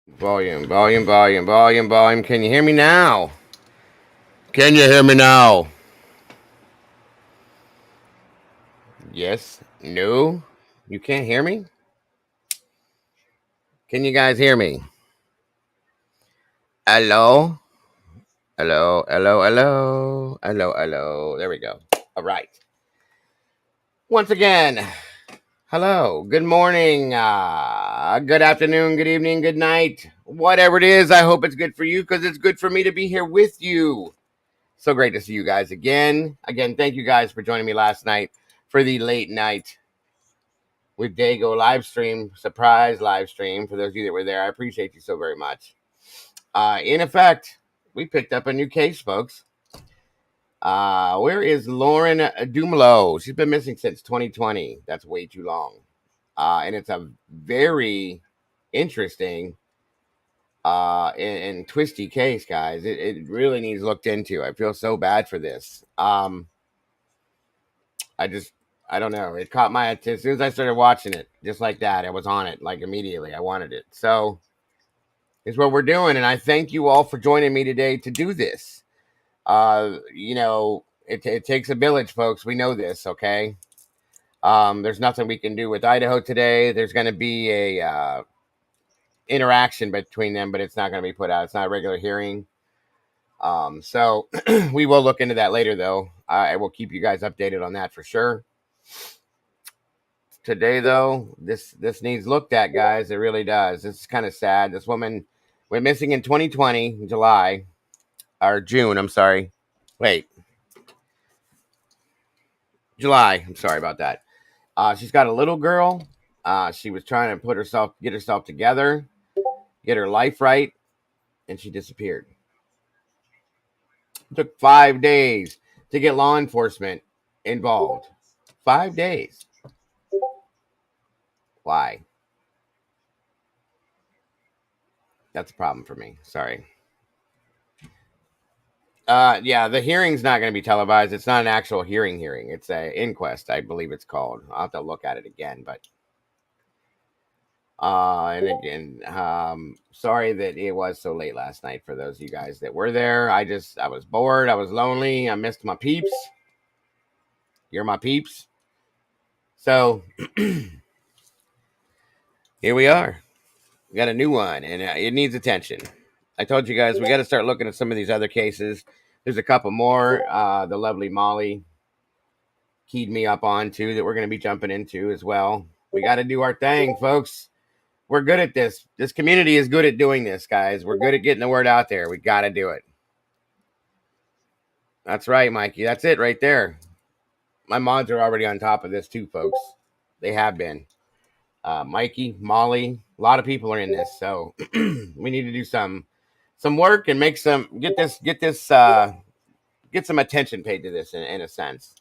Volume, volume, volume, volume, volume. Can you hear me now? Can you hear me now? Yes? No? You can't hear me? Can you guys hear me? Hello? Hello, hello, hello. Hello, hello. There we go. All right. Once again, hello. Good morning. Good afternoon, good evening, good night. Whatever it is, I hope it's good for you because it's good for me to be here with you. So great to see you guys again. Again, thank you guys for joining me last night for the late night with Dago live stream, surprise live stream. For those of you that were there, I appreciate you so very much. In effect, we picked up a new case, folks. Where is Lauren Dumolo? She's been missing since 2020. That's way too long. And it's a very interesting and twisty case, guys. It really needs looked into. I feel so bad for this. I just I don't know. It caught my attention as soon as I started watching it, just like that. I was on it like immediately. I wanted it. So it's what we're doing, and I thank you all for joining me today to do this. It takes a village, folks. We know this, okay? There's nothing we can do with Idaho today. There's going to be a interaction between them, but it's not going to be put out. It's not a regular hearing. So we will look into that later, though. I will keep you guys updated on that for sure. Today, though, this needs looked at, guys. It really does. It's kind of sad. This woman went missing in 2020, July or June. I'm sorry. Wait, July. I'm sorry about that. She's got a little girl. She was trying to get herself together, get her life right, and she disappeared. It took 5 days to get law enforcement involved. 5 days. Why? That's a problem for me. Sorry. Yeah, the hearing's not going to be televised. It's not an actual hearing. It's a inquest, I believe it's called. I'll have to look at it again, but and again, sorry that it was so late last night for those of you guys that were there. I was bored. I was lonely. I missed my peeps. You're my peeps. So here we are. We got a new one, and it needs attention. I told you guys we got to start looking at some of these other cases. There's a couple more. The lovely Molly keyed me up on too that we're going to be jumping into as well. We got to do our thing, folks. We're good at this. This community is good at doing this, guys. We're good at getting the word out there. We got to do it. That's right, Mikey. That's it right there. My mods are already on top of this too, folks. They have been. Mikey, Molly, a lot of people are in this, so we need to do some work and get some attention paid to this in a sense.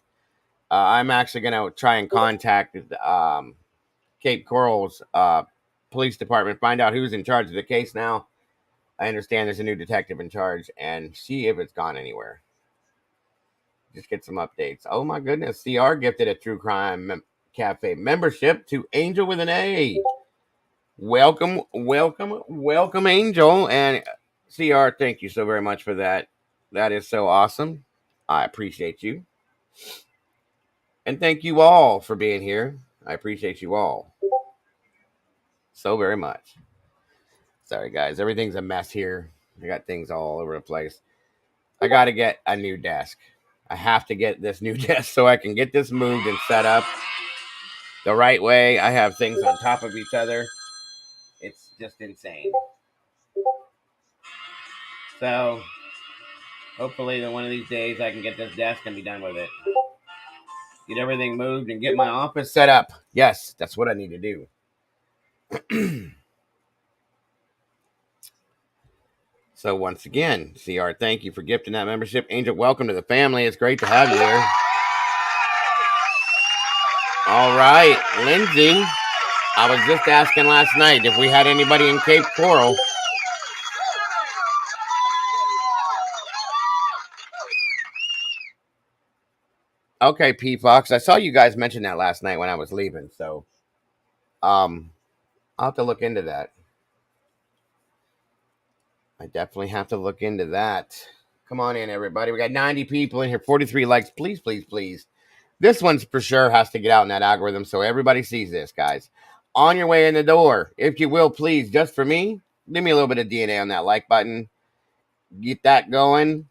I'm actually going to try and contact Cape Coral's police department, find out who's in charge of the case now. I understand there's a new detective in charge, and see if it's gone anywhere. Just get some updates. Oh my goodness, CR gifted a True Crime Cafe membership to Angel with an A. Welcome, welcome, welcome, Angel. And CR, thank you so very much for that. That is so awesome. I appreciate you. And thank you all for being here. I appreciate you all so very much. Sorry, guys. Everything's a mess here. I got things all over the place. I got to get a new desk. I have to get this new desk so I can get this moved and set up the right way. I have things on top of each other. It's just insane. So, hopefully, that one of these days I can get this desk and be done with it. Get everything moved and get my office set up. Yes, that's what I need to do. So once again, CR, thank you for gifting that membership. Angel, welcome to the family. It's great to have you here. All right, Lindsay. I was just asking last night if we had anybody in Cape Coral. Okay, P Fox. I saw you guys mention that last night when I was leaving, so I'll have to look into that. I definitely have to look into that. Come on in, everybody. We got 90 people in here, 43 likes. Please, please, please. This one's for sure has to get out in that algorithm so everybody sees this, guys. On your way in the door, if you will, please, just for me, give me a little bit of DNA on that like button. Get that going.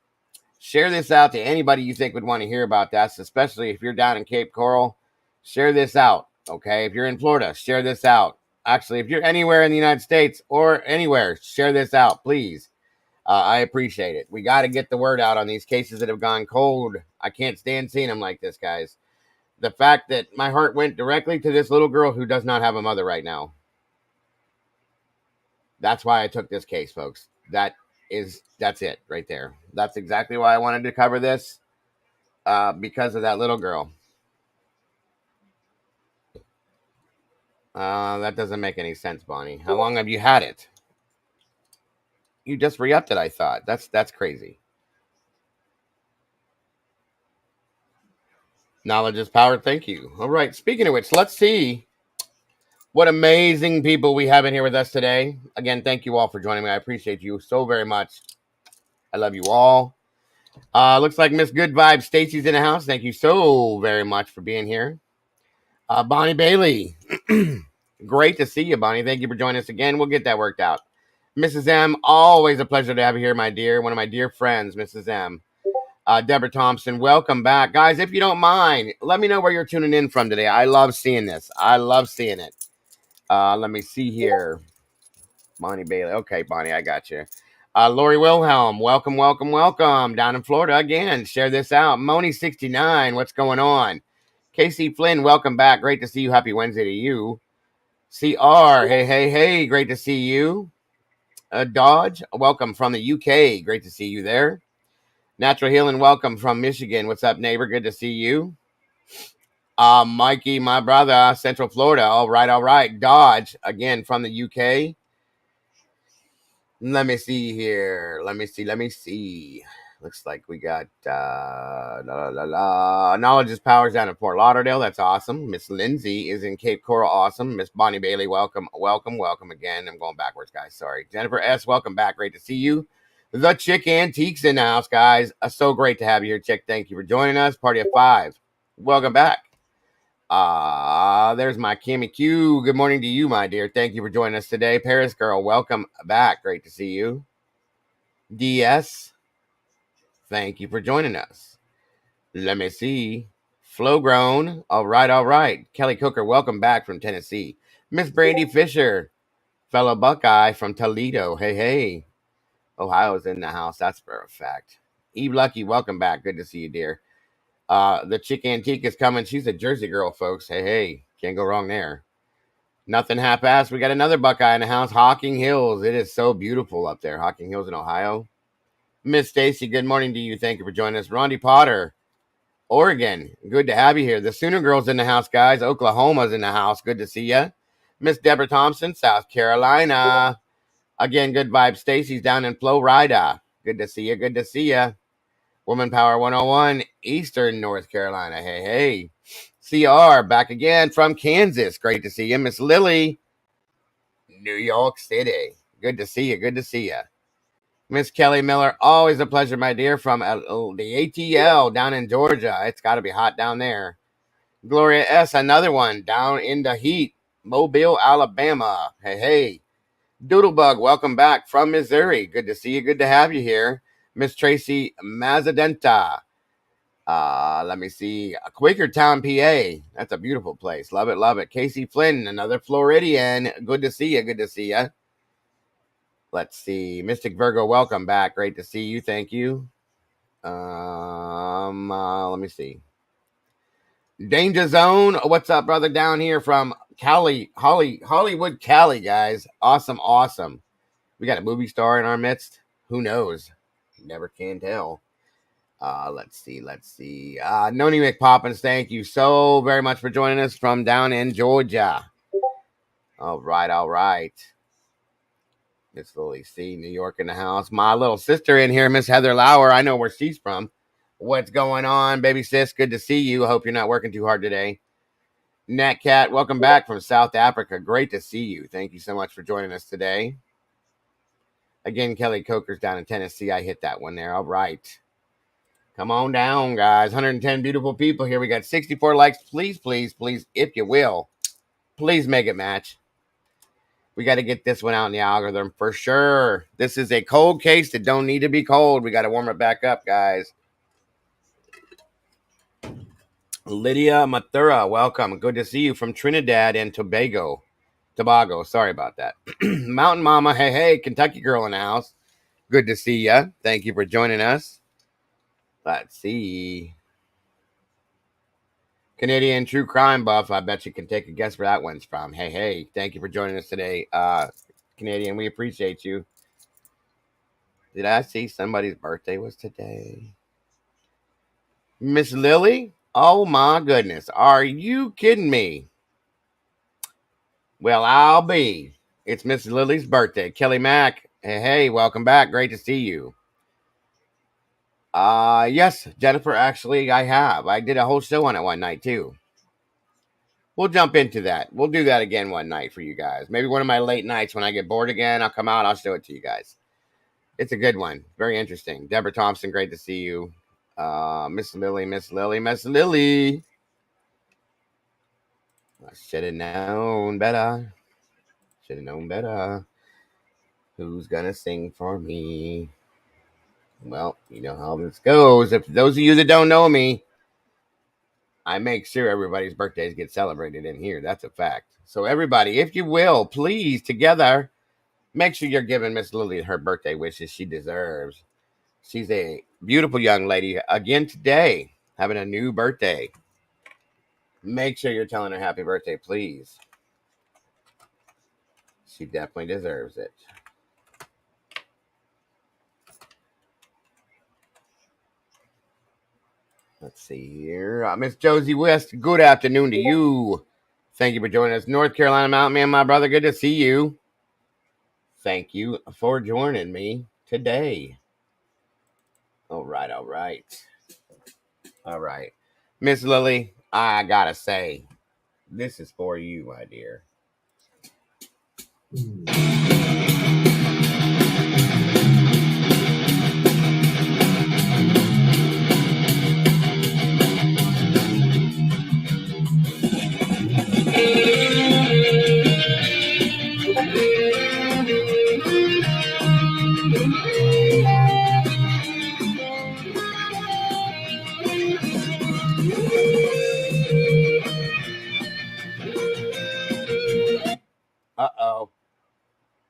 Share this out to anybody you think would want to hear about that, especially if you're down in Cape Coral. Share this out, okay? If you're in Florida, share this out. Actually, if you're anywhere in the United States or anywhere, share this out, please. I appreciate it. We got to get the word out on these cases that have gone cold. I can't stand seeing them like this, guys. The fact that my heart went directly to this little girl who does not have a mother right now. That's why I took this case, folks. That's it right there. That's exactly why I wanted to cover this, because of that little girl. That doesn't make any sense, Bonnie. How long have you had it? You just re-upped it, I thought. That's crazy. Knowledge is power. Thank you. All right. Speaking of which, let's see what amazing people we have in here with us today. Again, thank you all for joining me. I appreciate you so very much. I love you all. Looks like Miss Good Vibe Stacy's in the house. Thank you so very much for being here. Bonnie Bailey. Great to see you, Bonnie. Thank you for joining us again. We'll get that worked out. Mrs. M, always a pleasure to have you here, my dear. One of my dear friends, Mrs. M. Deborah Thompson, welcome back. Guys, if you don't mind, let me know where you're tuning in from today. I love seeing this. I love seeing it. Let me see here. Bonnie Bailey. Okay, Bonnie, I got you. Lori Wilhelm, welcome, welcome, welcome. Down in Florida again. Share this out. Moni69, what's going on? Casey Flynn, welcome back. Great to see you. Happy Wednesday to you. CR, hey, hey, hey. Great to see you. Dodge, welcome from the UK. Great to see you there. Natural Healing, welcome from Michigan. What's up, neighbor? Good to see you. Mikey, my brother, Central Florida. All right, all right. Dodge, again from the UK. Let me see here. Let me see. Looks like we got Knowledge is Powers down in Fort Lauderdale. That's awesome. Miss Lindsay is in Cape Coral. Awesome. Miss Bonnie Bailey, welcome, welcome, welcome again. I'm going backwards, guys. Sorry. Jennifer S., welcome back. Great to see you. The Chick Antiques in the house, guys. So great to have you here, Chick. Thank you for joining us. Party of 5. Welcome back. There's my Kimmy Q. Good morning to you, my dear. Thank you for joining us today. Paris girl, welcome back. Great to see you. DS, thank you for joining us. Let me see. Flow grown. All right, all right. Kelly Cooker, welcome back from Tennessee. Miss Brandy Fisher, fellow Buckeye from Toledo. Hey, hey. Ohio's in the house. That's for a fact. Eve Lucky, welcome back. Good to see you, dear. The Chick Antique is coming. She's a Jersey girl, folks. Hey, hey. Can't go wrong there. Nothing half-assed. We got another Buckeye in the house. Hocking Hills. It is so beautiful up there. Hocking Hills in Ohio. Miss Stacy, good morning to you. Thank you for joining us. Rondi Potter, Oregon. Good to have you here. The Sooner Girls in the house, guys. Oklahoma's in the house. Good to see you. Miss Deborah Thompson, South Carolina. Again, good vibes. Stacy's down in Florida. Good to see you. Good to see you. Woman Power 101, Eastern North Carolina. Hey, hey. CR, back again from Kansas. Great to see you. Miss Lily, New York City. Good to see you. Good to see you. Miss Kelly Miller, always a pleasure, my dear, from the ATL down in Georgia. It's got to be hot down there. Gloria S., another one down in the heat. Mobile, Alabama. Hey, hey. Doodlebug, welcome back from Missouri. Good to see you. Good to have you here. Miss Tracy Mazzadenta. Let me see. Quakertown, PA. That's a beautiful place. Love it, love it. Casey Flynn, another Floridian. Good to see you. Good to see you. Let's see. Mystic Virgo, welcome back. Great to see you. Thank you. Let me see. Danger Zone. What's up, brother? Down here from Hollywood, Cali, guys. Awesome, awesome. We got a movie star in our midst. Who knows? Never can tell. Let's see. Noni McPoppins, thank you so very much for joining us from down in Georgia. All right. Miss Lily C., New York in the house. My little sister in here, Miss Heather Lauer. I know where she's from. What's going on, baby sis? Good to see you. Hope you're not working too hard today. Nat Cat, welcome back from South Africa. Great to see you. Thank you so much for joining us today. Again, Kelly Coker's down in Tennessee. I hit that one there. All right. Come on down, guys. 110 beautiful people here. We got 64 likes. Please, please, please, if you will, please make it match. We got to get this one out in the algorithm for sure. This is a cold case that don't need to be cold. We got to warm it back up, guys. Lydia Mathura, welcome. Good to see you from Trinidad and Tobago. Sorry about that. Mountain Mama, hey, hey, Kentucky girl in the house. Good to see ya. Thank you for joining us. Let's see. Canadian True Crime Buff. I bet you can take a guess where that one's from. Hey, hey, thank you for joining us today. Canadian, we appreciate you. Did I see somebody's birthday was today? Miss Lily? Oh my goodness. Are you kidding me? Well, I'll be. It's Miss Lily's birthday. Kelly Mack. Hey, hey, welcome back. Great to see you. Yes, Jennifer, actually, I have. I did a whole show on it one night, too. We'll jump into that. We'll do that again one night for you guys. Maybe one of my late nights when I get bored again, I'll come out, I'll show it to you guys. It's a good one. Very interesting. Deborah Thompson, great to see you. Miss Lily. I should have known better. Who's gonna sing for me? Well, you know how this goes. If those of you that don't know me, I make sure everybody's birthdays get celebrated in here. That's a fact. So everybody, if you will, please, together, make sure you're giving Miss Lily her birthday wishes she deserves. She's a beautiful young lady. Again today, having a new birthday. Make sure you're telling her happy birthday, please. She definitely deserves it. Let's see here. Miss Josie West, good afternoon to you. Thank you for joining us. North Carolina Mountain Man, my brother, good to see you. Thank you for joining me today. All right. Miss Lily, I gotta say, this is for you, my dear.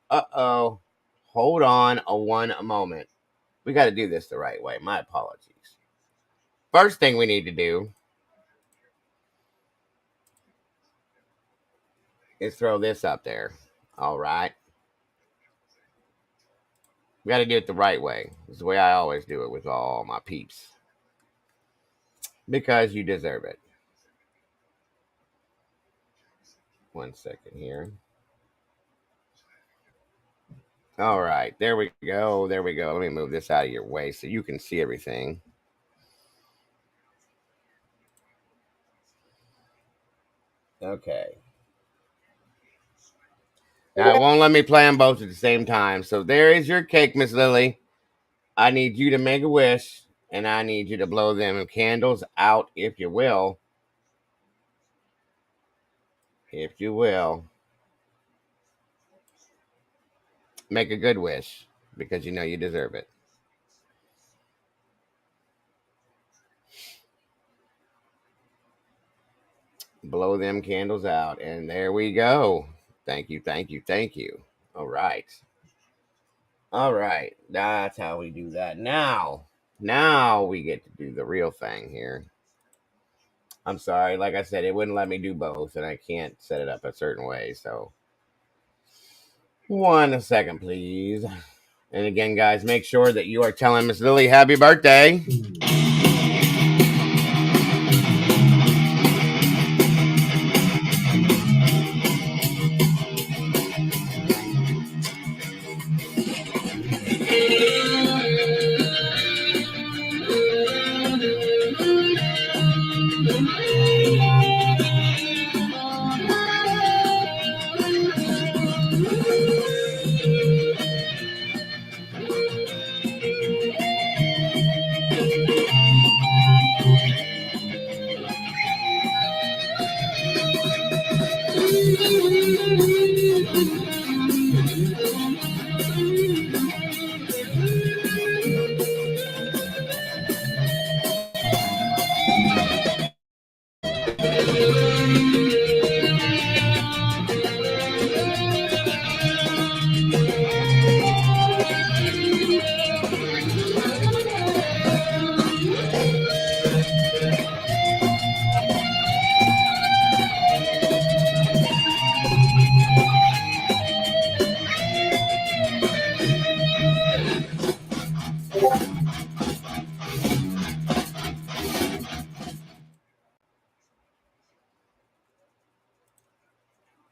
Uh-oh. Hold on one moment. We got to do this the right way. My apologies. First thing we need to do is throw this up there. All right. We got to do it the right way. It's the way I always do it with all my peeps. Because you deserve it. 1 second here. All right. There we go. Let me move this out of your way so you can see everything. Okay. Now, it won't let me play them both at the same time. So there is your cake, Miss Lily. I need you to make a wish, and I need you to blow them candles out, if you will. If you will. Make a good wish, because you know you deserve it. Blow them candles out, and there we go. Thank you. All right. That's how we do that. Now we get to do the real thing here. I'm sorry, like I said, it wouldn't let me do both, and I can't set it up a certain way. So, 1 second, please. And again, guys, make sure that you are telling Miss Lily happy birthday.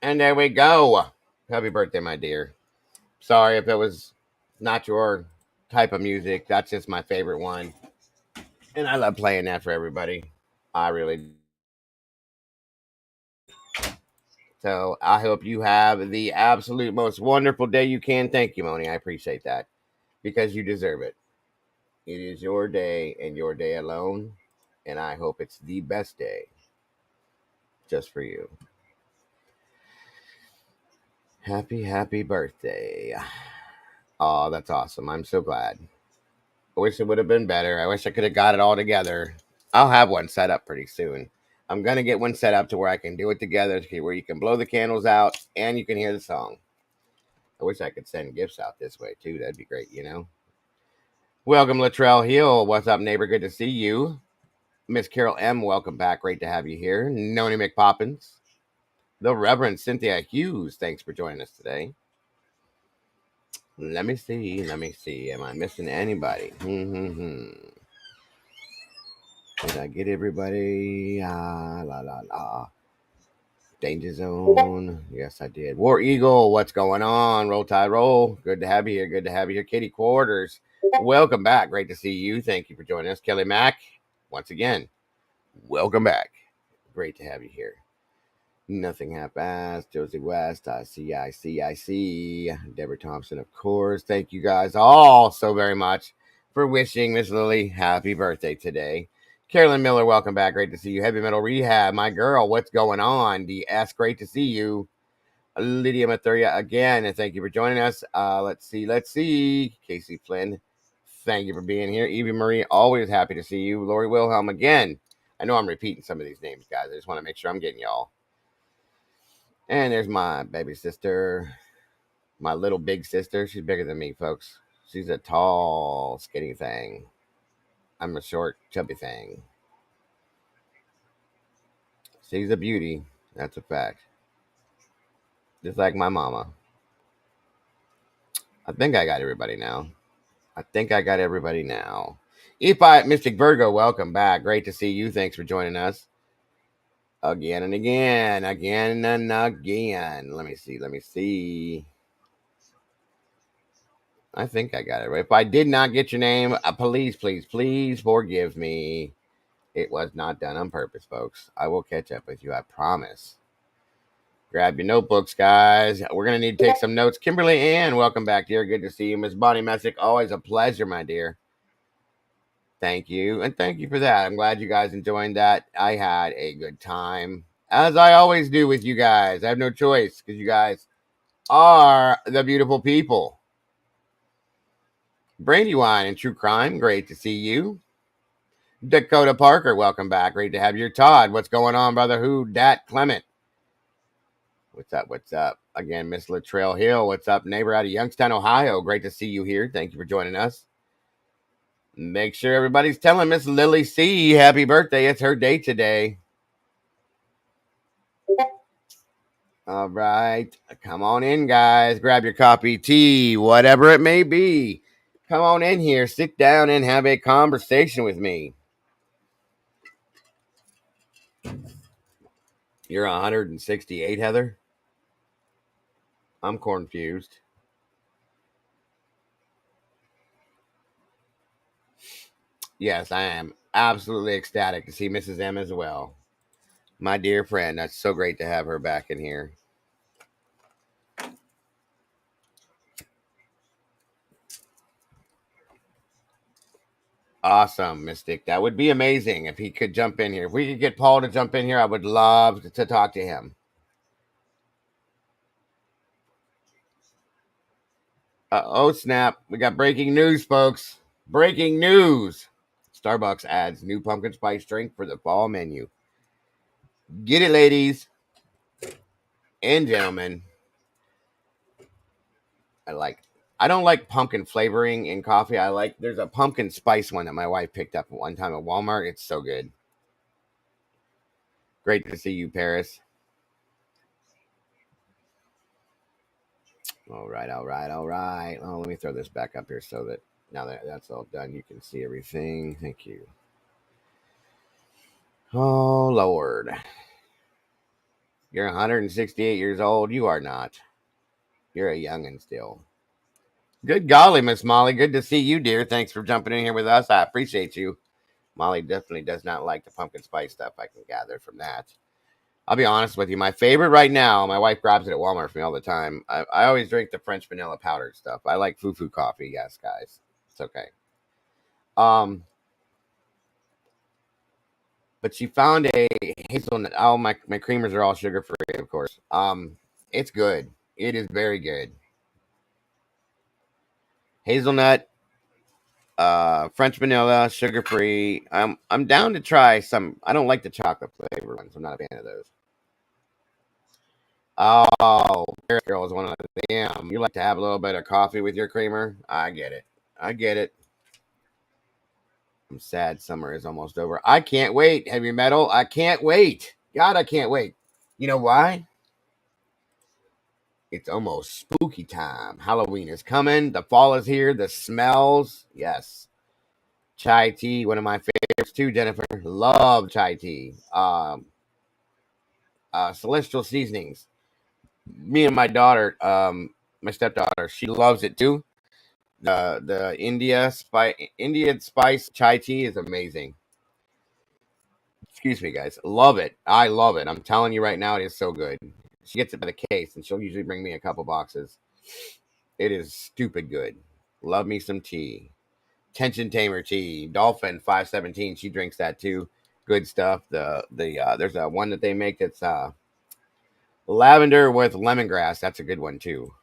And there we go. Happy birthday, my dear. Sorry if it was not your type of music. That's just my favorite one. And I love playing that for everybody. I really. So I hope you have the absolute most wonderful day you can. Thank you, Moni. I appreciate that because you deserve it. It is your day and your day alone. And I hope it's the best day just for you. Happy birthday. Oh, that's awesome. I'm so glad. I wish it would have been better. I wish I could have got it all together. I'll have one set up pretty soon. I'm going to get one set up to where I can do it together, where you can blow the candles out and you can hear the song. I wish I could send gifts out this way too. That'd be great, you know? Welcome, Latrell Hill. What's up, neighbor? Good to see you. Miss Carol M., welcome back. Great to have you here. Noni McPoppins. The Reverend Cynthia Hughes, thanks for joining us today. Let me see. Am I missing anybody? Did I get everybody? La la la. Danger Zone. Yes, I did. War Eagle, what's going on? Roll Tide Roll. Good to have you here. Good to have you here. Katie Quarters, welcome back. Great to see you. Thank you for joining us. Kelly Mack, once again, welcome back. Great to have you here. Nothing half-assed. Josie West, I see. Deborah Thompson, of course. Thank you guys all so very much for wishing Miss Lily happy birthday today. Carolyn Miller, welcome back. Great to see you. Heavy Metal Rehab, my girl, what's going on? DS, great to see you. Lydia Mathuria again, and thank you for joining us. Let's see. Casey Flynn, thank you for being here. Evie Marie, always happy to see you. Lori Wilhelm again. I know I'm repeating some of these names, guys. I just want to make sure I'm getting y'all. And there's my baby sister, my little big sister. She's bigger than me, folks. She's a tall, skinny thing. I'm a short, chubby thing. She's a beauty. That's a fact. Just like my mama. I think I got everybody now. Mystic Virgo, welcome back. Great to see you. Thanks for joining us. Again and again. Let me see. I think I got it right. If I did not get your name, please forgive me. It was not done on purpose, folks. I will catch up with you, I promise. Grab your notebooks, guys. We're going to need to take some notes. Kimberly Ann, welcome back, dear. Good to see you. Miss Bonnie Messick, always a pleasure, my dear. Thank you. And thank you for that. I'm glad you guys enjoyed that. I had a good time, as I always do with you guys. I have no choice because you guys are the beautiful people. Brandywine and True Crime, great to see you. Dakota Parker, welcome back. Great to have you. Todd, what's going on, brother? Who dat Clement? What's up? Again, Miss Latrell Hill, what's up, neighbor out of Youngstown, Ohio? Great to see you here. Thank you for joining us. Make sure everybody's telling Miss Lily C happy birthday. It's her day today. All right. Come on in, guys. Grab your coffee, tea, whatever it may be. Come on in here. Sit down and have a conversation with me. You're 168, Heather? I'm confused. Yes, I am absolutely ecstatic to see Mrs. M as well. My dear friend, that's so great to have her back in here. Awesome, Mystic. That would be amazing if he could jump in here. If we could get Paul to jump in here, I would love to talk to him. Oh, snap. We got breaking news, folks. Breaking news. Starbucks adds new pumpkin spice drink for the fall menu. Get it, ladies and gentlemen. I don't like pumpkin flavoring in coffee. There's a pumpkin spice one that my wife picked up one time at Walmart. It's so good. Great to see you, Paris. All right, all right, all right. Oh, let me throw this back up here so that now that that's all done, you can see everything. Thank you. Oh, Lord. You're 168 years old. You are not. You're a youngin' still. Good golly, Miss Molly. Good to see you, dear. Thanks for jumping in here with us. I appreciate you. Molly definitely does not like the pumpkin spice stuff. I can gather from that. I'll be honest with you. My favorite right now, my wife grabs it at Walmart for me all the time. I always drink the French vanilla powdered stuff. I like foo-foo coffee. Yes, guys. It's okay. But she found a hazelnut. Oh, my creamers are all sugar free, of course. It's good. It is very good. Hazelnut, French vanilla, sugar free. I'm down to try some. I don't like the chocolate flavor ones. I'm not a fan of those. Oh, Paris Girl is one of them. You like to have a little bit of coffee with your creamer? I get it. I get it. I'm sad summer is almost over. I can't wait. Heavy metal. I can't wait. God, I can't wait. You know why? It's almost spooky time. Halloween is coming. The fall is here. The smells. Yes. Chai tea, one of my favorites too, Jennifer. Love chai tea. Celestial seasonings. Me and my daughter, my stepdaughter, she loves it too. The Indian spice chai tea is amazing. Excuse me, guys. Love it. I love it. I'm telling you right now, it is so good. She gets it by the case, and she'll usually bring me a couple boxes. It is stupid good. Love me some tea. Tension Tamer tea. Dolphin 517. She drinks that too. Good stuff. There's a one that they make that's lavender with lemongrass. That's a good one too.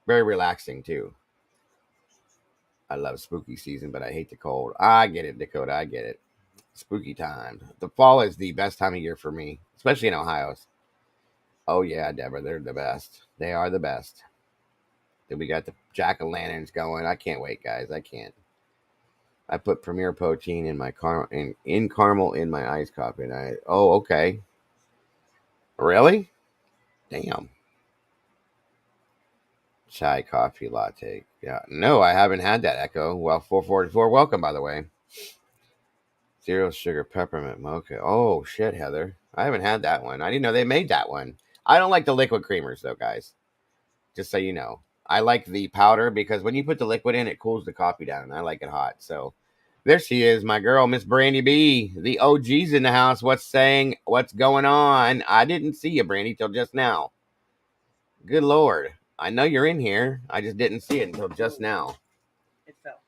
Very relaxing too. I love spooky season, but I hate the cold. I get it, Dakota. I get it. Spooky time. The fall is the best time of year for me, especially in Ohio. Oh yeah, Deborah, they're the best. They are the best. Then we got the jack-o'-lanterns going. I can't wait, guys. I can't. I put Premier Protein in my caramel in my iced coffee, and okay. Really? Damn. Chai coffee latte. Yeah. No, I haven't had that, Echo. Well, 444. Welcome, by the way. Zero sugar peppermint mocha. Oh, shit, Heather. I haven't had that one. I didn't know they made that one. I don't like the liquid creamers, though, guys. Just so you know. I like the powder because when you put the liquid in, it cools the coffee down, and I like it hot. So there she is, my girl, Miss Brandy B. The OG's in the house. What's going on? I didn't see you, Brandy, till just now. Good Lord. I know you're in here. I just didn't see it until just now. It fell.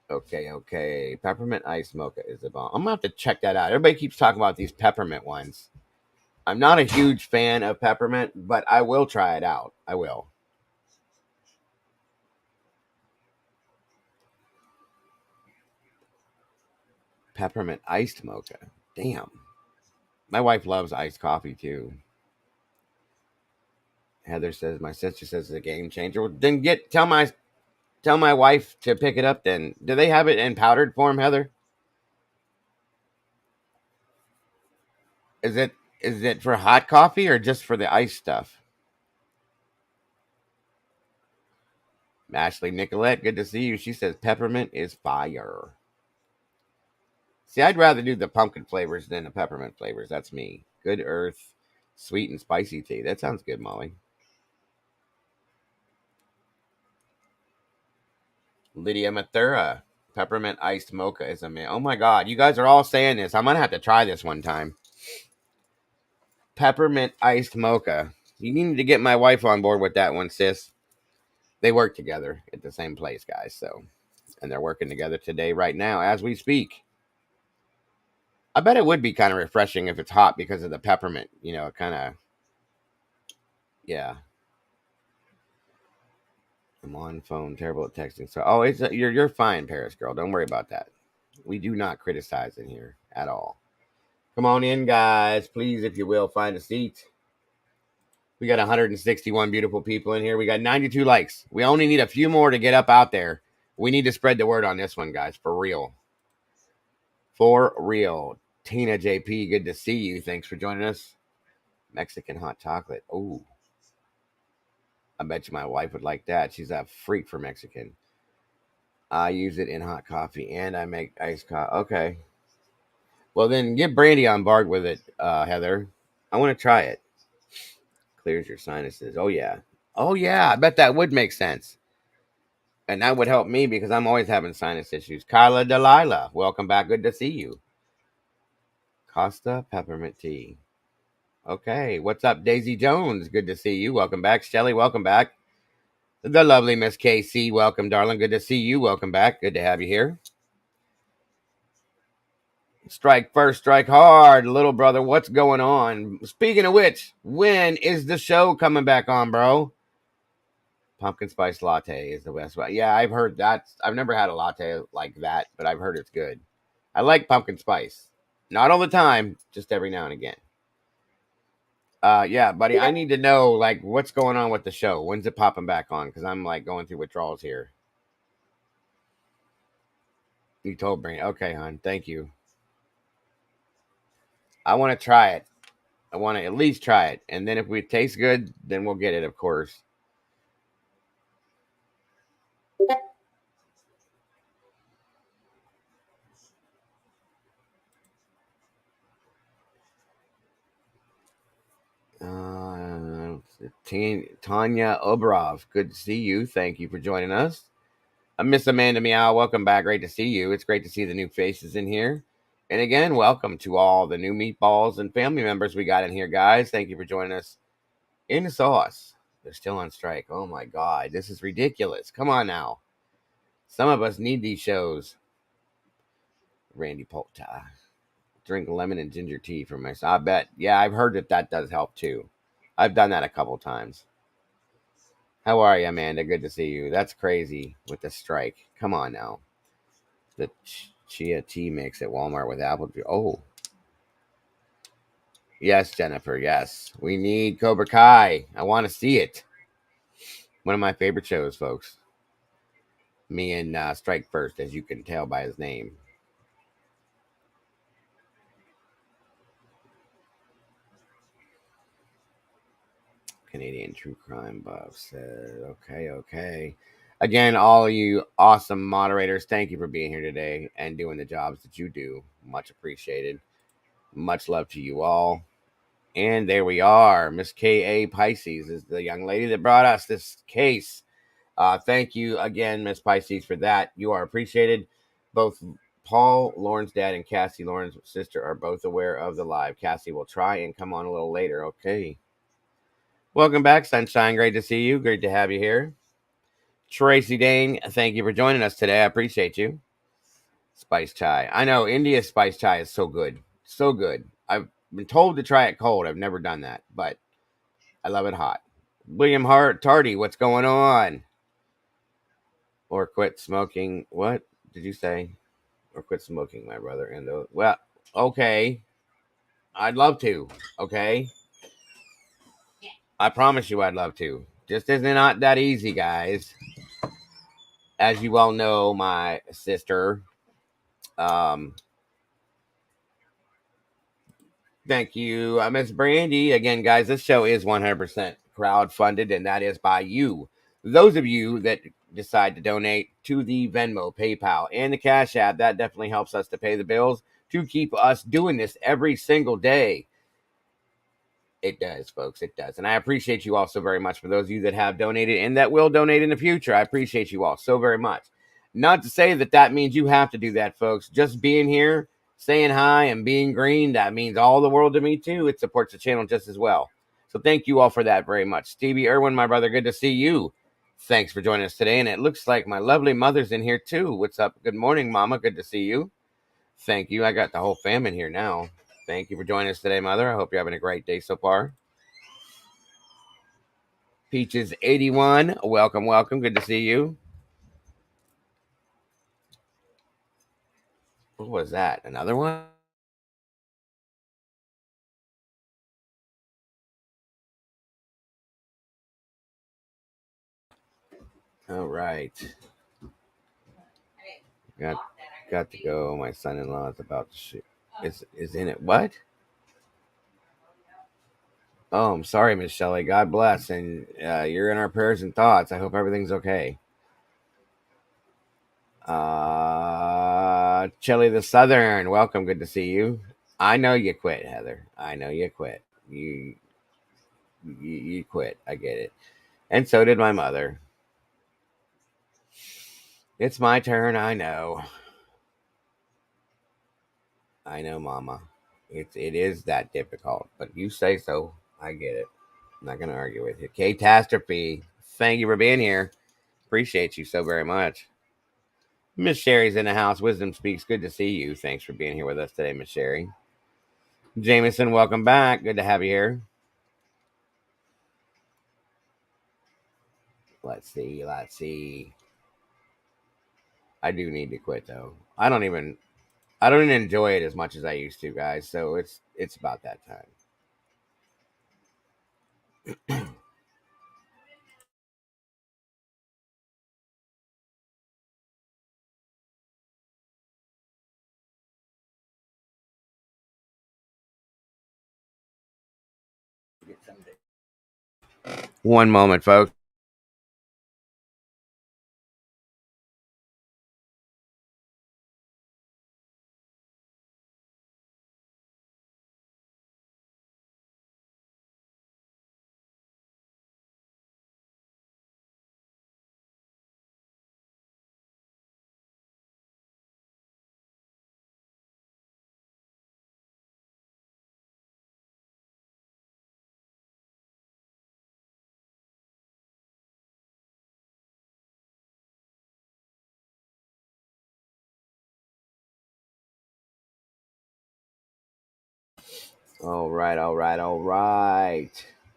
Okay. Peppermint ice mocha is the bomb. I'm gonna have to check that out. Everybody keeps talking about these peppermint ones. I'm not a huge fan of peppermint, but I will try it out. I will. Peppermint iced mocha. Damn. My wife loves iced coffee too. Heather says my sister says it's a game changer. Well, then tell my wife to pick it up. Then do they have it in powdered form, Heather? Is it for hot coffee or just for the ice stuff? Ashley Nicolette, good to see you. She says peppermint is fire. See, I'd rather do the pumpkin flavors than the peppermint flavors. That's me. Good earth, sweet and spicy tea. That sounds good, Molly. Lydia Mathura, peppermint iced mocha is a man. Oh my God, you guys are all saying this. I'm gonna have to try this one time. Peppermint iced mocha. You need to get my wife on board with that one, sis. They work together at the same place, guys. So, and they're working together today, right now, as we speak. I bet it would be kind of refreshing if it's hot because of the peppermint. Kind of, yeah. I'm on phone, terrible at texting. So, oh, you're fine, Paris girl. Don't worry about that. We do not criticize in here at all. Come on in, guys. Please, if you will, find a seat. We got 161 beautiful people in here. We got 92 likes. We only need a few more to get up out there. We need to spread the word on this one, guys. For real. For real. Tina JP, good to see you. Thanks for joining us. Mexican hot chocolate. Oh, I bet you my wife would like that. She's a freak for Mexican. I use it in hot coffee and I make iced coffee. Okay. Well, then get Brandy on board with it, Heather. I want to try it. Clears your sinuses. Oh, yeah. Oh, yeah. I bet that would make sense. And that would help me because I'm always having sinus issues. Carla Delilah, welcome back. Good to see you. Costa Peppermint Tea. Okay. What's up, Daisy Jones? Good to see you. Welcome back. Shelly, welcome back. The lovely Miss KC, welcome, darling. Good to see you. Welcome back. Good to have you here. Strike first, strike hard, little brother. What's going on? Speaking of which, when is the show coming back on, bro? Pumpkin spice latte is the best one. Yeah, I've heard that. I've never had a latte like that, but I've heard it's good. I like pumpkin spice. Not all the time, just every now and again. Yeah, buddy, I need to know like what's going on with the show. When's it popping back on? Because I'm like going through withdrawals here. You told Brain. Okay, hon. Thank you. I want to try it. I want to at least try it, and then if it tastes good, then we'll get it, of course. Tanya Obrov, good to see you. Thank you for joining us. Miss Amanda Meow, welcome back. Great to see you. It's great to see the new faces in here. And again, welcome to all the new meatballs and family members we got in here, guys. Thank you for joining us. In the sauce. They're still on strike. Oh my God, this is ridiculous. Come on now. Some of us need these shows. Randy Polta. Drink lemon and ginger tea for myself. I bet. Yeah, I've heard that does help too. I've done that a couple times. How are you, Amanda? Good to see you. That's crazy with the strike. Come on now. The chia tea mix at Walmart with apple juice. Oh, yes, Jennifer. Yes, we need Cobra Kai. I want to see it. One of my favorite shows, folks. Me and Strike First, as you can tell by his name. Canadian True Crime Buff said, okay. Again, all of you awesome moderators, thank you for being here today and doing the jobs that you do. Much appreciated. Much love to you all. And there we are. Miss K.A. Pisces is the young lady that brought us this case. Thank you again, Miss Pisces, for that. You are appreciated. Both Paul Lauren's dad and Cassie Lauren's sister are both aware of the live. Cassie will try and come on a little later. Okay. Welcome back, Sunshine. Great to see you. Great to have you here. Tracy Dane, thank you for joining us today. I appreciate you. Spice chai. I know India's spice chai is so good. So good. I've been told to try it cold. I've never done that, but I love it hot. William Hart Tardy, what's going on? Or quit smoking. What did you say? Or quit smoking, my brother. And well, okay. I'd love to. Okay. I promise you I'd love to. Just isn't not that easy, guys. As you all know, my sister. Thank you, Miss Brandy. Again, guys, this show is 100% crowd-funded, and that is by you. Those of you that decide to donate to the Venmo, PayPal, and the Cash App, that definitely helps us to pay the bills to keep us doing this every single day. It does, folks. It does. And I appreciate you all so very much. For those of you that have donated and that will donate in the future, I appreciate you all so very much. Not to say that means you have to do that, folks. Just being here, saying hi, and being green, that means all the world to me, too. It supports the channel just as well. So thank you all for that very much. Stevie Irwin, my brother, good to see you. Thanks for joining us today. And it looks like my lovely mother's in here too. What's up? Good morning, Mama. Good to see you. Thank you. I got the whole fam in here now. Thank you for joining us today, Mother. I hope you're having a great day so far. Peaches 81. Welcome, welcome. Good to see you. What was that? Another one? All right. Got got to go. My son-in-law is about to shoot. Is in it. What? Oh, I'm sorry, Miss Shelley. God bless, and you're in our prayers and thoughts. I hope everything's okay. Chili the Southern, welcome. Good to see you. I know you quit, Heather. I know you quit. You quit. I get it. And so did my mother. It's my turn. I know. I know, Mama. It is that difficult, but you say so. I get it. I'm not gonna argue with you. Catastrophe. Thank you for being here. Appreciate you so very much. Miss Sherry's in the house. Wisdom speaks. Good to see you. Thanks for being here with us today, Miss Sherry. Jameson, welcome back. Good to have you here. Let's see. Let's see. I do need to quit though. I don't even enjoy it as much as I used to, guys. So it's about that time. One moment, folks. All right, all right, all right.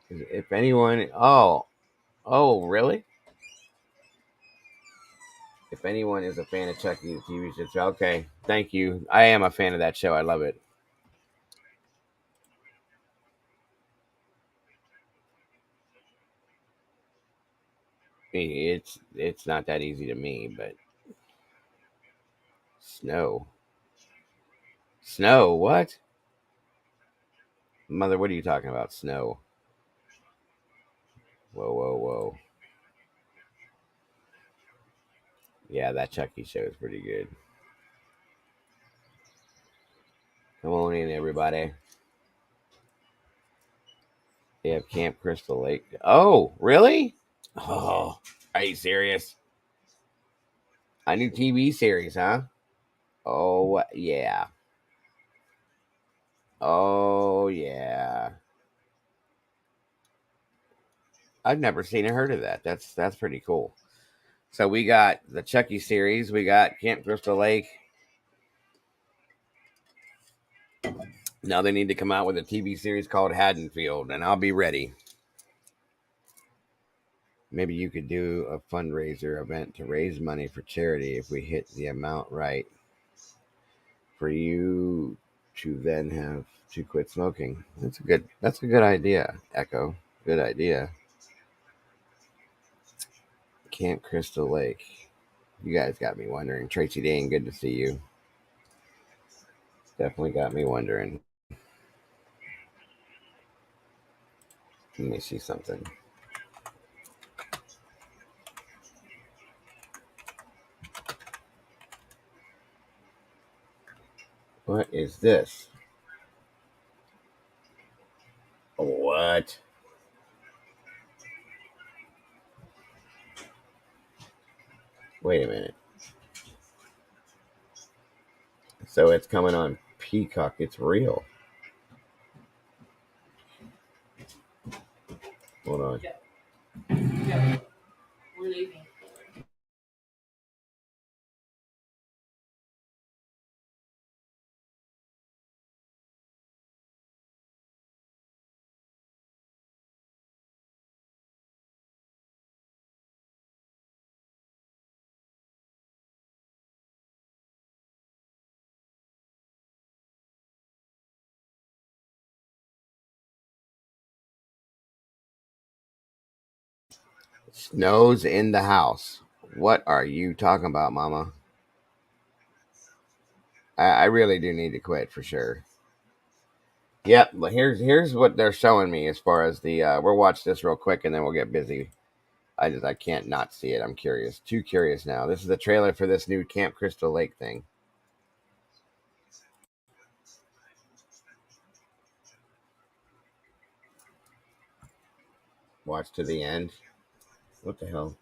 If anyone, really? If anyone is a fan of Chucky the TV show, okay, thank you. I am a fan of that show. I love it. It's not that easy to me, but snow, snow. What, mother? What are you talking about? Snow. Whoa, whoa, whoa. Yeah, that Chucky show is pretty good. Come on in, everybody. They have Camp Crystal Lake. Oh, really? Oh, are you serious? A new TV series, huh? Oh, yeah. Oh, yeah. I've never seen or heard of that. That's pretty cool. So we got the Chucky series. We got Camp Crystal Lake. Now they need to come out with a TV series called Haddonfield, and I'll be ready. Maybe you could do a fundraiser event to raise money for charity if we hit the amount right for you to then have to quit smoking. That's a good idea, Echo. Good idea. Camp Crystal Lake. You guys got me wondering. Tracy Dane, good to see you. Definitely got me wondering. Let me see something. What is this? What? Wait a minute. So it's coming on Peacock. It's real. Hold on. Snows in the house. What are you talking about, Mama? I really do need to quit for sure. Yep, but here's what they're showing me as far as the we'll watch this real quick and then we'll get busy. I can't not see it. I'm curious. Too curious now. This is the trailer for this new Camp Crystal Lake thing. Watch to the end. What the hell?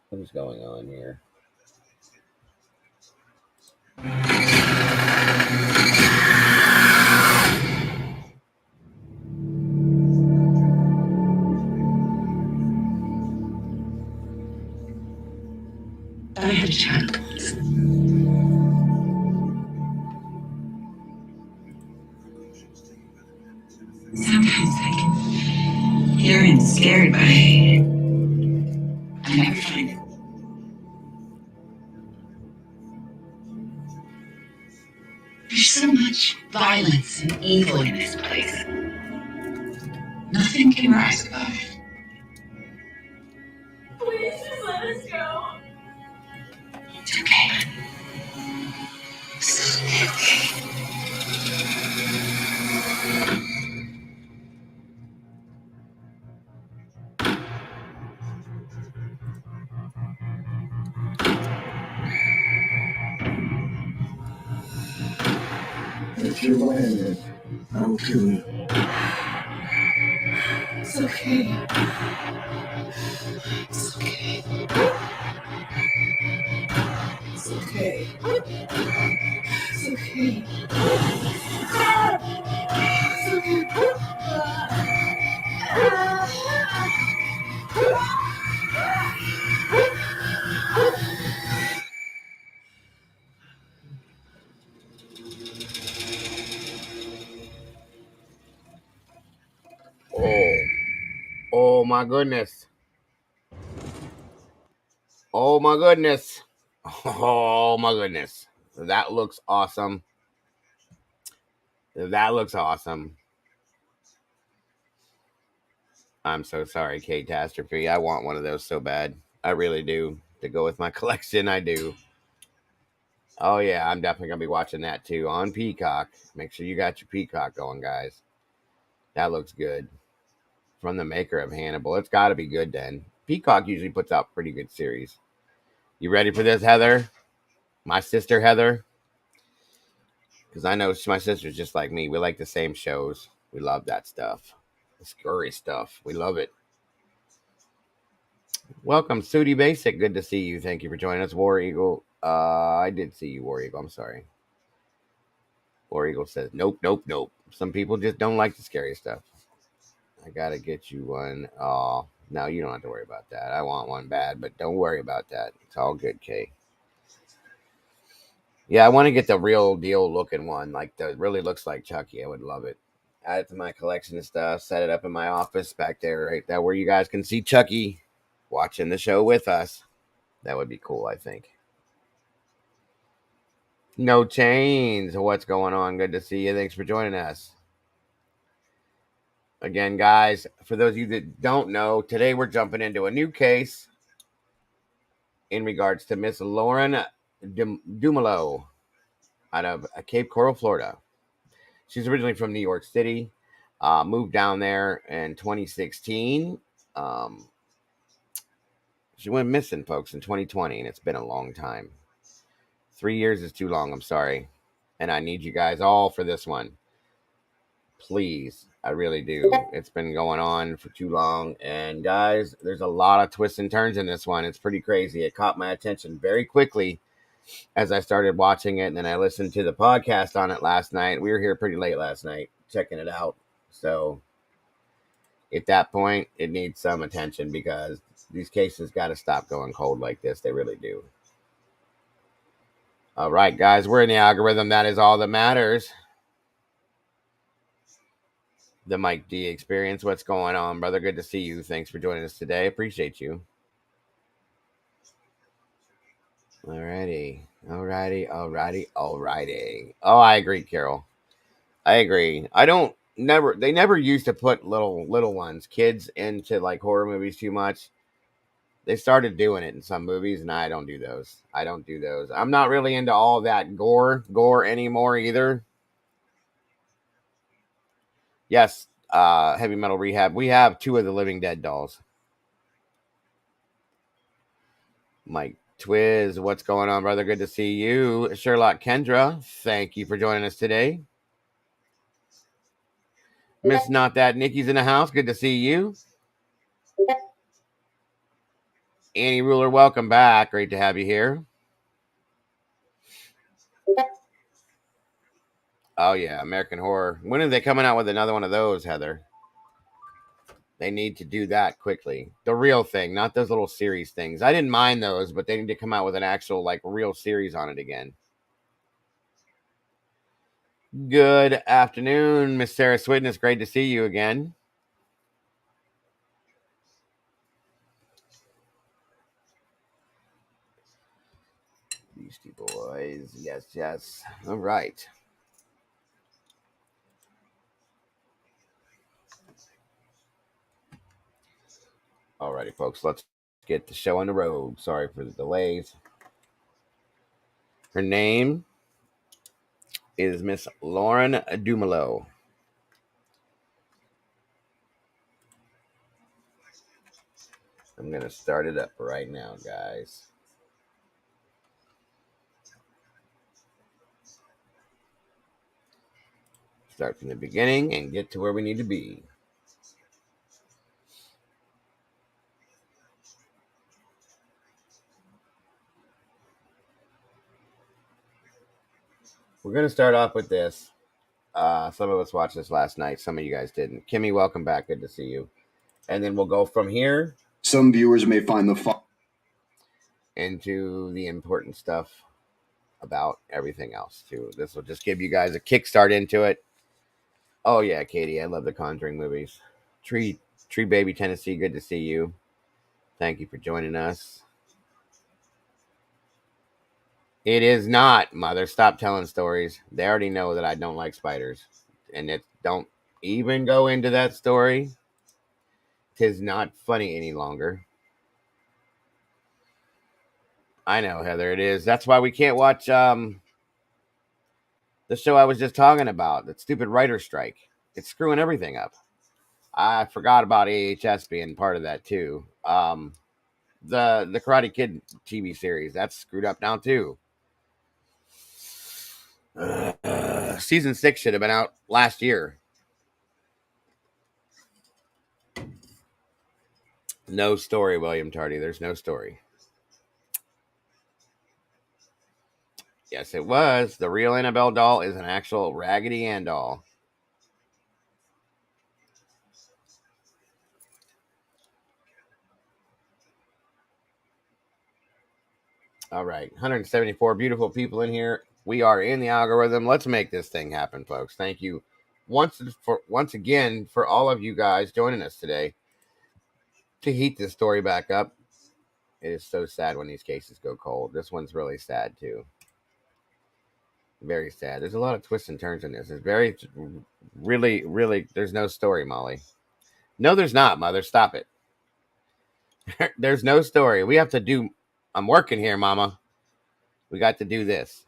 What is going on here? I had a child. Sometimes I can hear him scared, but I never find it. There's so much violence and evil in this place. Nothing can rise above it. Please just let us go. It's okay. It's okay. If you want it, I'll kill you. It's okay. It's okay. It's okay. It's okay. It's Oh, oh my goodness! Oh my goodness! Oh my goodness! That looks awesome. That looks awesome. I'm so sorry, Catastrophe. I want one of those so bad. I really do. To go with my collection, I do. Oh yeah, I'm definitely gonna be watching that too on Peacock. Make sure you got your Peacock going, guys. That looks good. From the maker of Hannibal. It's gotta be good then. Peacock usually puts out pretty good series. You ready for this, Heather? My sister Heather? Because I know my sister's just like me. We like the same shows. We love that stuff. The scurry stuff. We love it. Welcome, Sudi Basic. Good to see you. Thank you for joining us, War Eagle. I did see you, War Eagle. I'm sorry. War Eagle says, nope, nope, nope. Some people just don't like the scary stuff. I gotta get you one. Oh, no, you don't have to worry about that. I want one bad, but don't worry about that. It's all good, Kay. Yeah, I want to get the real deal looking one, like that really looks like Chucky. I would love it. Add it to my collection of stuff. Set it up in my office back there, right there, where you guys can see Chucky watching the show with us. That would be cool, I think. No chains. What's going on? Good to see you. Thanks for joining us. Again, guys, for those of you that don't know, today we're jumping into a new case in regards to Miss Lauren Dumolo out of Cape Coral, Florida. She's originally from New York City, moved down there in 2016. Um, she went missing, folks, in 2020, and it's been a long time. 3 years is too long. I'm sorry. And I need you guys all for this one. Please. I really do. It's been going on for too long. And guys, there's a lot of twists and turns in this one. It's pretty crazy. It caught my attention very quickly. as I started watching it, and then I listened to the podcast on it last night. We were here pretty late last night checking it out. So at that point, it needs some attention because these cases got to stop going cold like this. They really do. All right, guys, we're in the algorithm. That is all that matters. The Mike D experience. What's going on, brother? Good to see you. Thanks for joining us today. Appreciate you. Alrighty. Oh, I agree, Carol. I agree. They never used to put little ones, kids into like horror movies too much. They started doing it in some movies, and I don't do those. I'm not really into all that gore anymore either. Yes, Heavy Metal Rehab. We have 2 of the Living Dead dolls. Mike Twiz, what's going on, brother? Good to see you. Sherlock Kendra, thank you for joining us today. Miss Not That Nikki's in the house. Good to see you. Annie Ruler, welcome back. Great to have you here. Oh, yeah, American Horror. When are they coming out with another one of those, Heather? They need to do that quickly. The real thing, not those little series things. I didn't mind those, but they need to come out with an actual, like, real series on it again. Good afternoon, Miss Sarah Switten. It's great to see you again. Beastie Boys. Yes. All right. Alrighty, folks. Let's get the show on the road. Sorry for the delays. Her name is Miss Lauren Dumolo. I'm going to start it up right now, guys. Start from the beginning and get to where we need to be. We're going to start off with this. Some of us watched this last night. Some of you guys didn't. Kimmy, welcome back. Good to see you. And then we'll go from here. Some viewers may find the into the important stuff about everything else, too. This will just give you guys a kickstart into it. Oh, yeah, Katie, I love the Conjuring movies. Tree Baby Tennessee, good to see you. Thank you for joining us. It is not, Mother. Stop telling stories. They already know that I don't like spiders. And it don't even go into that story. 'Tis not funny any longer. I know, Heather, it is. That's why we can't watch the show I was just talking about, that stupid writer strike. It's screwing everything up. I forgot about AHS being part of that too. The Karate Kid TV series, that's screwed up now too. Season 6 should have been out last year. No story, William Tardy. There's no story. Yes, it was. The real Annabelle doll is an actual Raggedy Ann doll. All right, 174 beautiful people in here. We are in the algorithm. Let's make this thing happen, folks. Thank you once again for all of you guys joining us today to heat this story back up. It is so sad when these cases go cold. This one's really sad too. Very sad. There's a lot of twists and turns in this. It's really. There's no story, Molly. No, there's not, Mother. Stop it. There's no story. We have to do. I'm working here, Mama. We got to do this.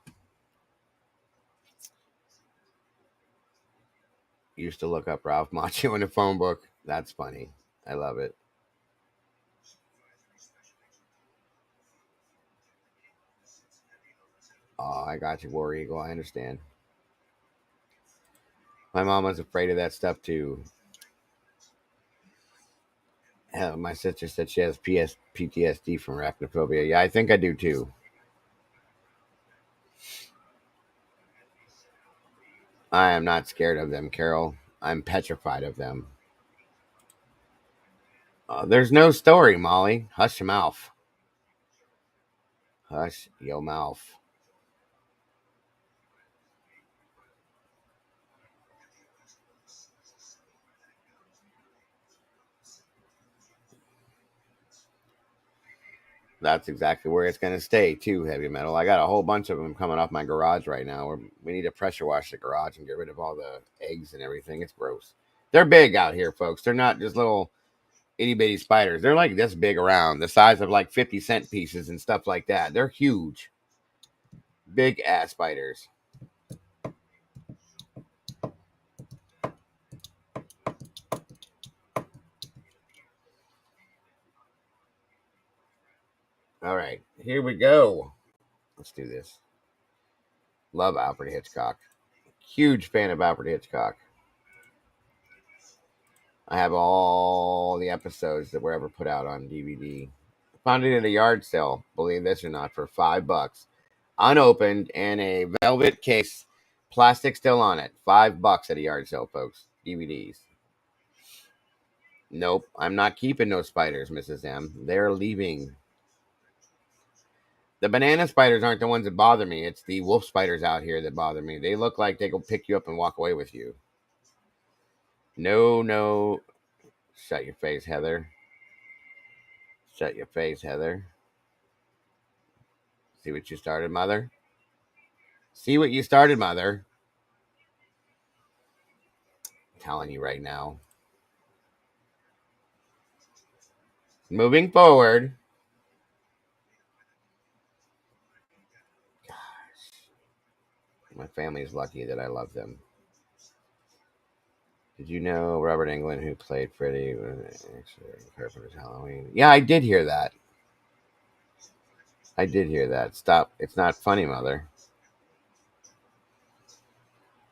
Used to look up Ralph Macchio in the phone book. That's funny. I love it. Oh, I got you, War Eagle. I understand. My mom was afraid of that stuff too. Hell, my sister said she has PTSD from arachnophobia. Yeah, I think I do too. I am not scared of them, Carol. I'm petrified of them. There's no story, Molly. Hush your mouth. Hush your mouth. That's exactly where it's going to stay, too, heavy metal. I got a whole bunch of them coming off my garage right now. We need to pressure wash the garage and get rid of all the eggs and everything. It's gross. They're big out here, folks. They're not just little itty bitty spiders. They're like this big around, the size of like 50-cent pieces and stuff like that. They're huge. Big ass spiders. All right, here we go. Let's do this. Love Alfred Hitchcock. Huge fan of Alfred Hitchcock. I have all the episodes that were ever put out on DVD. Found it at a yard sale, believe this or not, for $5. Unopened in a velvet case, plastic still on it. $5 at a yard sale, folks. DVDs. Nope, I'm not keeping those spiders, Mrs. M. They're leaving. The banana spiders aren't the ones that bother me. It's the wolf spiders out here that bother me. They look like they go pick you up and walk away with you. No. Shut your face, Heather. Shut your face, Heather. See what you started, Mother? See what you started, Mother? I'm telling you right now. Moving forward. Gosh. My family is lucky that I love them. Did you know Robert Englund, who played Freddy, was Carpenter's Halloween? Yeah, I did hear that. Stop. It's not funny, Mother.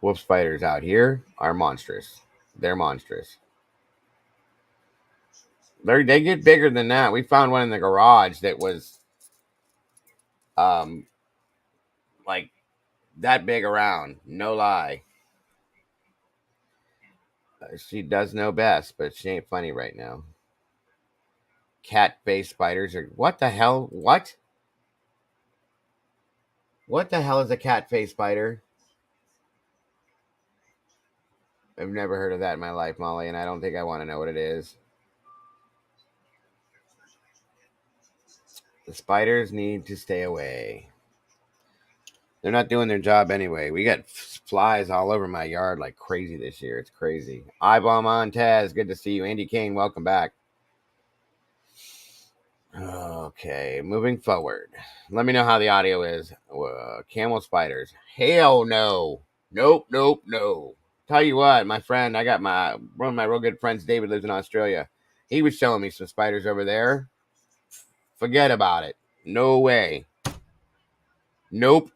Wolf spiders out here are monstrous. They're monstrous. They get bigger than that. We found one in the garage that was like that big around. No lie. She does know best, but she ain't funny right now. Cat face spiders are what the hell? What? What the hell is a cat face spider? I've never heard of that in my life, Molly, and I don't think I want to know what it is. The spiders need to stay away. They're not doing their job anyway. We got flies all over my yard like crazy this year. It's crazy. Eyeball Montez, good to see you. Andy Kane, welcome back. Okay, moving forward. Let me know how the audio is. Camel spiders. Hell no. Nope. Tell you what, my friend, I got one of my real good friends, David, lives in Australia. He was showing me some spiders over there. Forget about it. No way. Nope.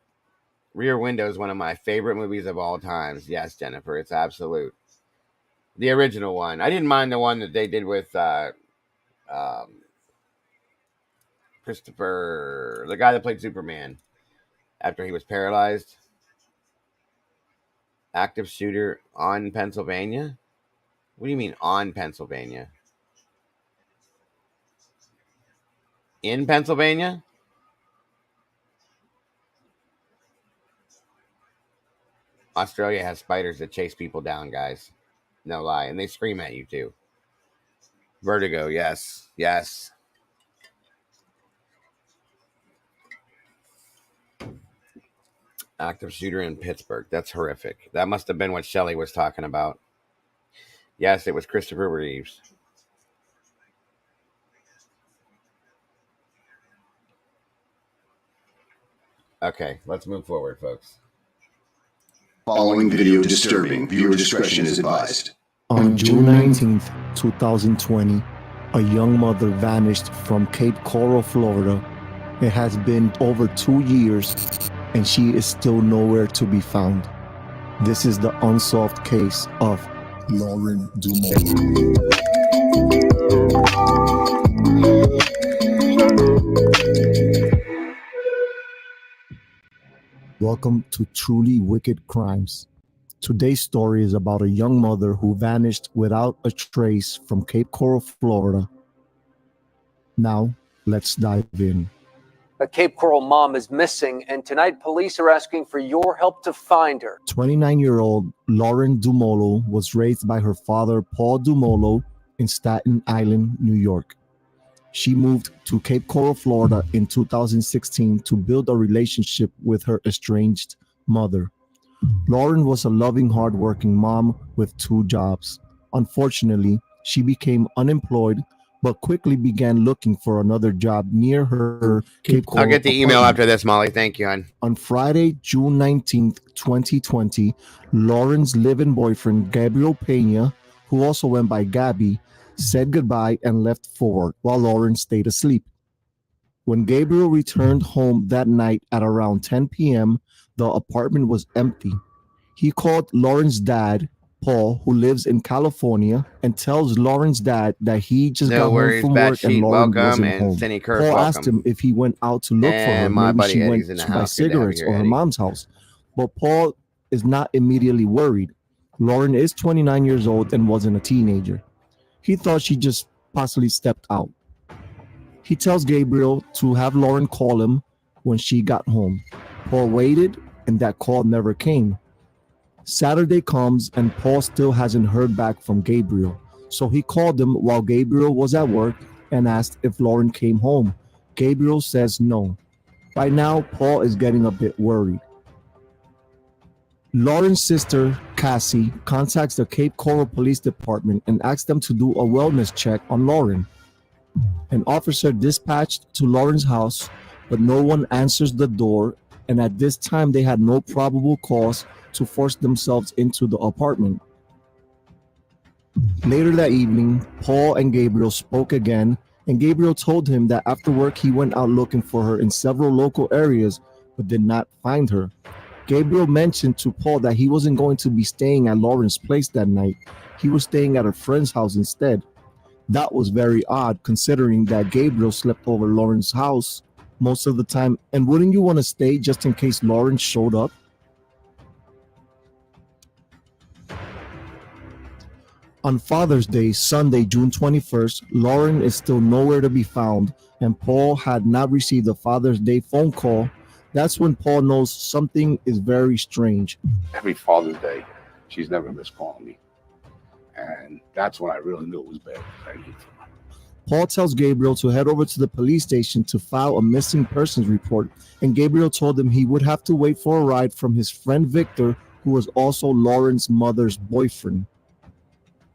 Rear Window is one of my favorite movies of all times. Yes, Jennifer, it's absolute. The original one. I didn't mind the one that they did with Christopher, the guy that played Superman after he was paralyzed. Active shooter on Pennsylvania? What do you mean on Pennsylvania? In Pennsylvania? Australia has spiders that chase people down, guys. No lie. And they scream at you, too. Vertigo, yes. Active shooter in Pittsburgh. That's horrific. That must have been what Shelley was talking about. Yes, it was Christopher Reeves. Okay, let's move forward, folks. Following video disturbing. Viewer discretion is advised. On June 19th, 2020, a young mother vanished from Cape Coral, Florida. It has been over 2 years, and she is still nowhere to be found. This is the unsolved case of Lauren Dumolo. Welcome to Truly Wicked Crimes. Today's story is about a young mother who vanished without a trace from Cape Coral, Florida. Now, let's dive in. A Cape Coral mom is missing, and tonight police are asking for your help to find her. 29-year-old Lauren Dumolo was raised by her father, Paul Dumolo, in Staten Island, New York. She moved to Cape Coral, Florida in 2016 to build a relationship with her estranged mother. Lauren was a loving, hardworking mom with 2 jobs. Unfortunately, she became unemployed but quickly began looking for another job near her Cape Coral. I'll get the email after this, Molly. Thank you, hon. On Friday, June 19th, 2020, Lauren's live-in boyfriend, Gabriel Pena, who also went by Gabby, said goodbye and left for work while Lauren stayed asleep. When Gabriel returned home that night at around 10 p.m., the apartment was empty. He called Lauren's dad, Paul, who lives in California, and tells Lauren's dad that he just got home from work and Lauren wasn't home. Paul asked him if he went out to look for her. Maybe she went to buy cigarettes or her mom's house. But Paul is not immediately worried. Lauren is 29 years old and wasn't a teenager. He thought she just possibly stepped out. He tells Gabriel to have Lauren call him when she got home. Paul waited, and that call never came. Saturday comes and Paul still hasn't heard back from Gabriel. So he called him while Gabriel was at work and asked if Lauren came home. Gabriel says no. By now, Paul is getting a bit worried. Lauren's sister, Cassie, contacts the Cape Coral Police Department and asks them to do a wellness check on Lauren. An officer dispatched to Lauren's house, but no one answers the door, and at this time they had no probable cause to force themselves into the apartment. Later that evening, Paul and Gabriel spoke again, and Gabriel told him that after work he went out looking for her in several local areas but did not find her. Gabriel mentioned to Paul that he wasn't going to be staying at Lauren's place that night. He was staying at a friend's house instead. That was very odd considering that Gabriel slept over Lauren's house most of the time, and wouldn't you want to stay just in case Lauren showed up? On Father's Day, Sunday, June 21st, Lauren is still nowhere to be found, and Paul had not received a Father's Day phone call. That's when Paul knows something is very strange. Every Father's Day, she's never missed calling me. And that's when I really knew it was bad. Paul tells Gabriel to head over to the police station to file a missing persons report, and Gabriel told him he would have to wait for a ride from his friend Victor, who was also Lauren's mother's boyfriend.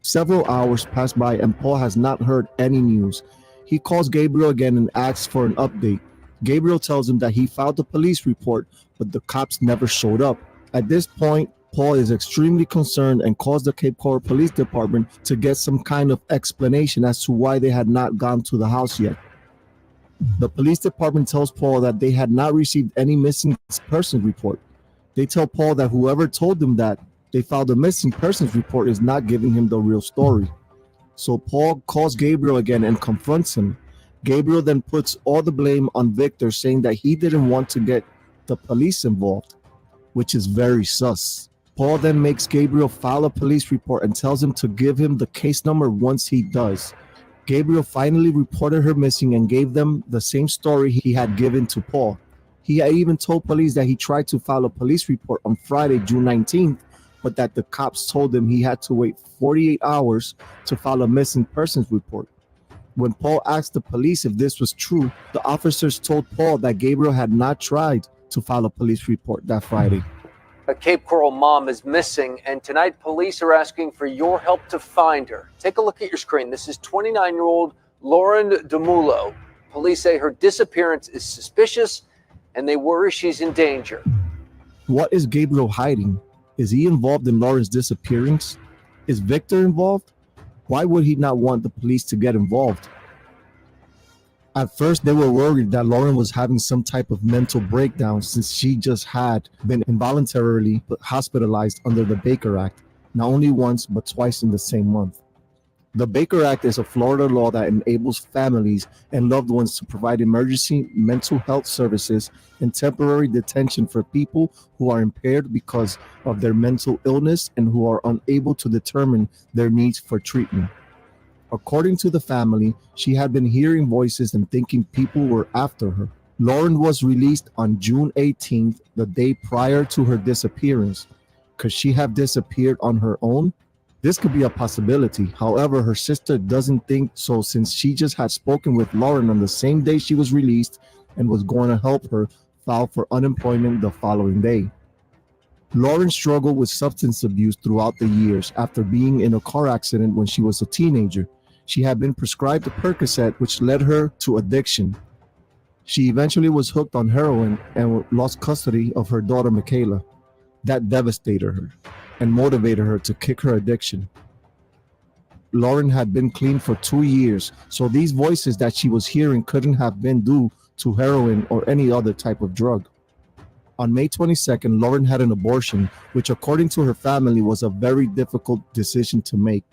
Several hours pass by and Paul has not heard any news. He calls Gabriel again and asks for an update. Gabriel tells him that he filed a police report, but the cops never showed up. At this point, Paul is extremely concerned and calls the Cape Coral Police Department to get some kind of explanation as to why they had not gone to the house yet. The police department tells Paul that they had not received any missing persons report. They tell Paul that whoever told them that they filed a missing persons report is not giving him the real story. So Paul calls Gabriel again and confronts him. Gabriel then puts all the blame on Victor, saying that he didn't want to get the police involved, which is very sus. Paul then makes Gabriel file a police report and tells him to give him the case number once he does. Gabriel finally reported her missing and gave them the same story he had given to Paul. He had even told police that he tried to file a police report on Friday, June 19th, but that the cops told him he had to wait 48 hours to file a missing persons report. When Paul asked the police if this was true, the officers told Paul that Gabriel had not tried to file a police report that Friday. A Cape Coral mom is missing, and tonight police are asking for your help to find her. Take a look at your screen. This is 29-year-old Lauren Dumolo. Police say her disappearance is suspicious, and they worry she's in danger. What is Gabriel hiding? Is he involved in Lauren's disappearance? Is Victor involved? Why would he not want the police to get involved? At first, they were worried that Lauren was having some type of mental breakdown since she just had been involuntarily hospitalized under the Baker Act, not only once, but twice in the same month. The Baker Act is a Florida law that enables families and loved ones to provide emergency mental health services and temporary detention for people who are impaired because of their mental illness and who are unable to determine their needs for treatment. According to the family, she had been hearing voices and thinking people were after her. Lauren was released on June 18th, the day prior to her disappearance. Could she have disappeared on her own? This could be a possibility. However, her sister doesn't think so since she just had spoken with Lauren on the same day she was released and was going to help her file for unemployment the following day. Lauren struggled with substance abuse throughout the years after being in a car accident when she was a teenager. She had been prescribed a Percocet, which led her to addiction. She eventually was hooked on heroin and lost custody of her daughter, Michaela. That devastated her and motivated her to kick her addiction. Lauren had been clean for 2 years, so these voices that she was hearing couldn't have been due to heroin or any other type of drug. On May 22nd, Lauren had an abortion, which according to her family was a very difficult decision to make.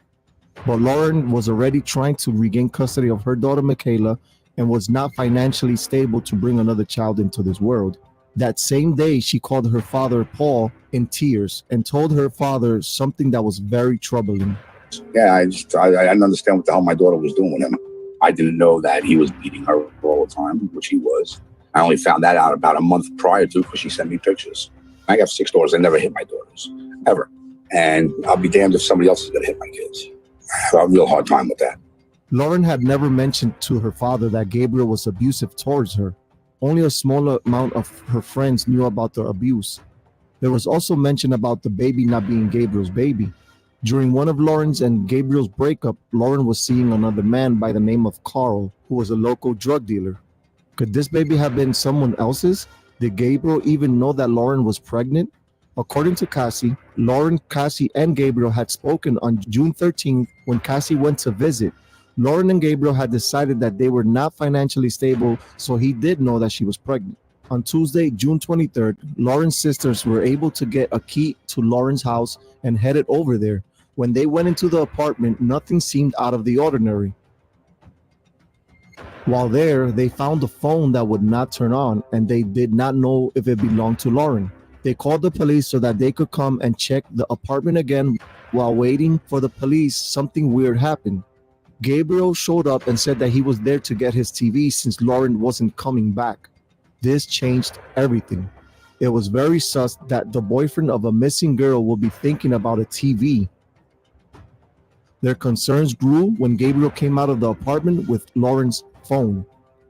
But Lauren was already trying to regain custody of her daughter, Michaela, and was not financially stable to bring another child into this world. That same day, she called her father, Paul, in tears and told her father something that was very troubling. Yeah, I didn't understand what the hell my daughter was doing with him. I didn't know that he was beating her all the time, which he was. I only found that out about a month prior to because she sent me pictures. I have 6 daughters. I never hit my daughters, ever. And I'll be damned if somebody else is going to hit my kids. I have a real hard time with that. Lauren had never mentioned to her father that Gabriel was abusive towards her. Only a small amount of her friends knew about the abuse. There was also mention about the baby not being Gabriel's baby. During one of Lauren's and Gabriel's breakup, Lauren was seeing another man by the name of Carl, who was a local drug dealer. Could this baby have been someone else's? Did Gabriel even know that Lauren was pregnant? According to Cassie, Lauren, Cassie, and Gabriel had spoken on June 13th when Cassie went to visit. Lauren and Gabriel had decided that they were not financially stable, so he did know that she was pregnant. On Tuesday, June 23rd, Lauren's sisters were able to get a key to Lauren's house and headed over there. When they went into the apartment, nothing seemed out of the ordinary. While there, they found a phone that would not turn on, and they did not know if it belonged to Lauren. They called the police so that they could come and check the apartment again. While waiting for the police, something weird happened. Gabriel showed up and said that he was there to get his TV since Lauren wasn't coming back. This changed everything. It was very sus that the boyfriend of a missing girl would be thinking about a TV. Their concerns grew when Gabriel came out of the apartment with Lauren's phone.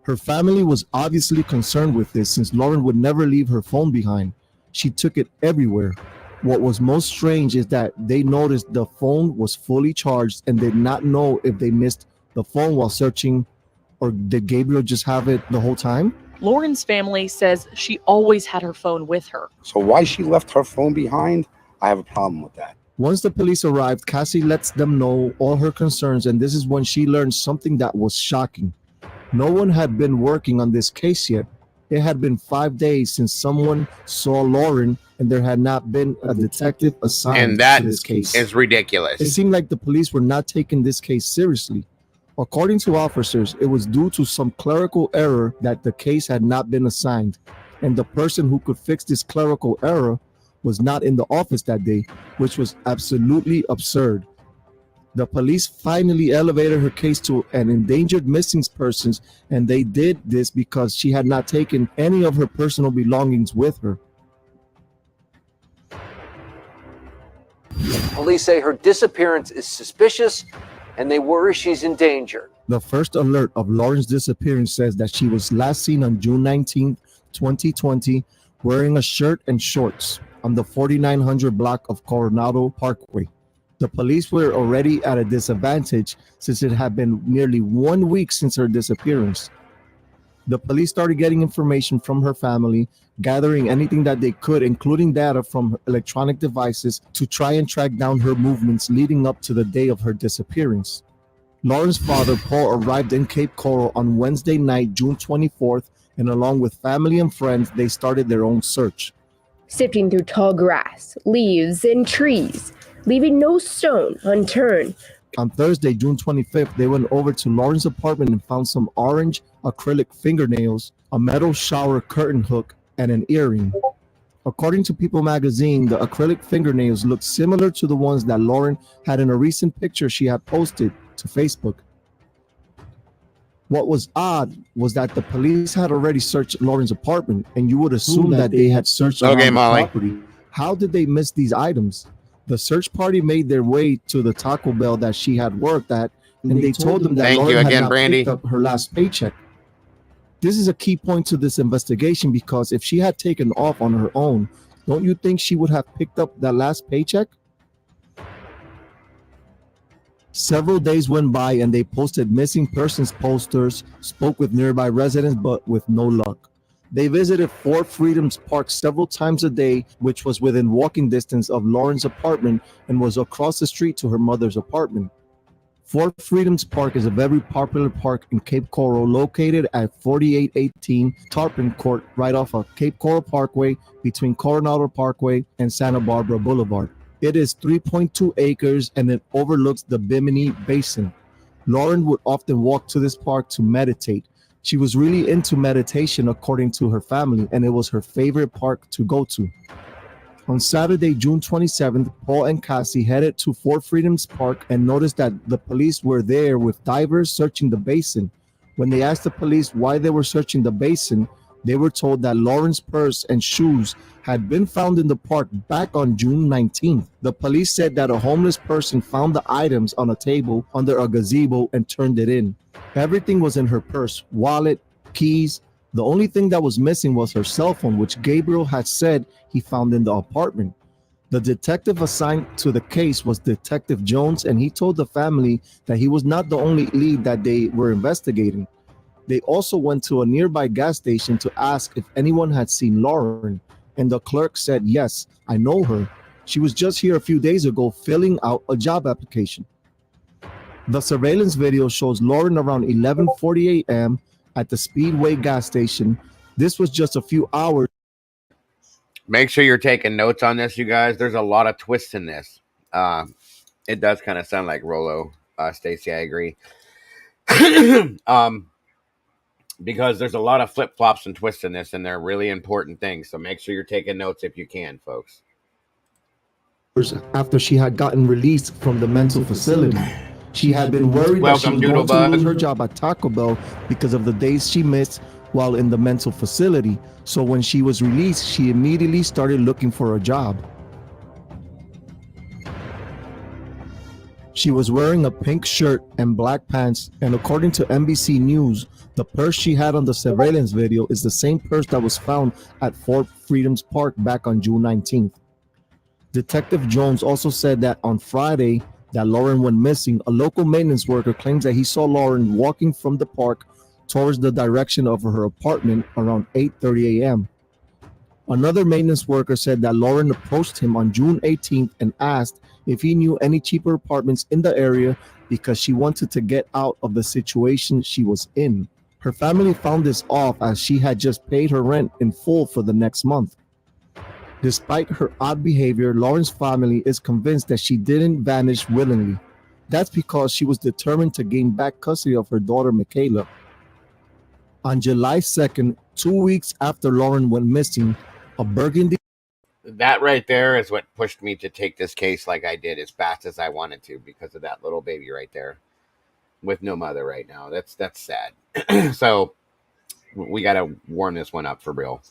Her family was obviously concerned with this since Lauren would never leave her phone behind. She took it everywhere. What was most strange is that they noticed the phone was fully charged and did not know if they missed the phone while searching, or did Gabriel just have it the whole time? Lauren's family says she always had her phone with her. So why she left her phone behind, I have a problem with that. Once the police arrived, Cassie lets them know all her concerns, and this is when she learned something that was shocking. No one had been working on this case yet. It had been 5 days since someone saw Lauren, and there had not been a detective assigned to this case. Is ridiculous. It seemed like the police were not taking this case seriously. According to officers, it was due to some clerical error that the case had not been assigned, and the person who could fix this clerical error was not in the office that day, which was absolutely absurd. The police finally elevated her case to an endangered missing persons, and they did this because she had not taken any of her personal belongings with her. Police say her disappearance is suspicious and they worry she's in danger. The first alert of Lauren's disappearance says that she was last seen on June 19, 2020, wearing a shirt and shorts on the 4900 block of Coronado Parkway. The police were already at a disadvantage since it had been nearly 1 week since her disappearance. The police started getting information from her family, gathering anything that they could, including data from electronic devices, to try and track down her movements leading up to the day of her disappearance. Lauren's father, Paul, arrived in Cape Coral on Wednesday night, June 24th, and along with family and friends, they started their own search. Sifting through tall grass, leaves, and trees, leaving no stone unturned, On Thursday, June 25th, they went over to Lauren's apartment and found some orange acrylic fingernails, a metal shower curtain hook, and an earring. According to People magazine, the acrylic fingernails looked similar to the ones that Lauren had in a recent picture she had posted to Facebook. What was odd was that the police had already searched Lauren's apartment, and you would assume that they had searched around the Molly. property. How did they miss these items? The search party made their way to the Taco Bell that she had worked at, and they told them that Thank Lauren you again, had not Brandy. picked up her last paycheck. This is a key point to this investigation because if she had taken off on her own, don't you think she would have picked up that last paycheck? Several days went by and they posted missing persons posters, spoke with nearby residents, but with no luck. They visited Fort Freedoms Park several times a day, which was within walking distance of Lauren's apartment and was across the street to her mother's apartment. Fort Freedoms Park is a very popular park in Cape Coral located at 4818 Tarpon Court right off of Cape Coral Parkway between Coronado Parkway and Santa Barbara Boulevard. It is 3.2 acres and it overlooks the Bimini Basin. Lauren would often walk to this park to meditate. She was really into meditation according to her family, and it was her favorite park to go to. On Saturday, June 27th, Paul and Cassie headed to Fort Freedoms Park and noticed that the police were there with divers searching the basin. When they asked the police why they were searching the basin, they were told that Lauren's purse and shoes had been found in the park back on June 19th. The police said that a homeless person found the items on a table under a gazebo and turned it in. Everything was in her purse, wallet, keys. The only thing that was missing was her cell phone, which Gabriel had said he found in the apartment. The detective assigned to the case was Detective Jones, and he told the family that he was not the only lead that they were investigating. They also went to a nearby gas station to ask if anyone had seen Lauren, and the clerk said, "Yes, I know her. She was just here a few days ago filling out a job application." The surveillance video shows Lauren around 11:40 a.m. at the Speedway gas station. This was just a few hours. Make sure you're taking notes on this, you guys. There's a lot of twists in this. It does kind of sound like Rolo, Stacy. I agree. Because there's a lot of flip-flops and twists in this, and they're really important things. So make sure you're taking notes if you can, folks. After she had gotten released from the mental facility, she had been worried that she was going to lose her job at Taco Bell because of the days she missed while in the mental facility. So when she was released, she immediately started looking for a job. She was wearing a pink shirt and black pants, and according to NBC News, the purse she had on the surveillance video is the same purse that was found at Fort Freedoms Park back on June 19th. Detective Jones also said that on Friday that Lauren went missing, a local maintenance worker claims that he saw Lauren walking from the park towards the direction of her apartment around 8:30 a.m. Another maintenance worker said that Lauren approached him on June 18th and asked if he knew any cheaper apartments in the area because she wanted to get out of the situation she was in. Her family found this off as she had just paid her rent in full for the next month. Despite her odd behavior, Lauren's family is convinced that she didn't vanish willingly. That's because she was determined to gain back custody of her daughter, Michaela. On July 2nd, 2 weeks after Lauren went missing, a burgundy... That right there is what pushed me to take this case like I did as fast as I wanted to, because of that little baby right there with no mother right now. That's sad. So we got to warm this one up for real.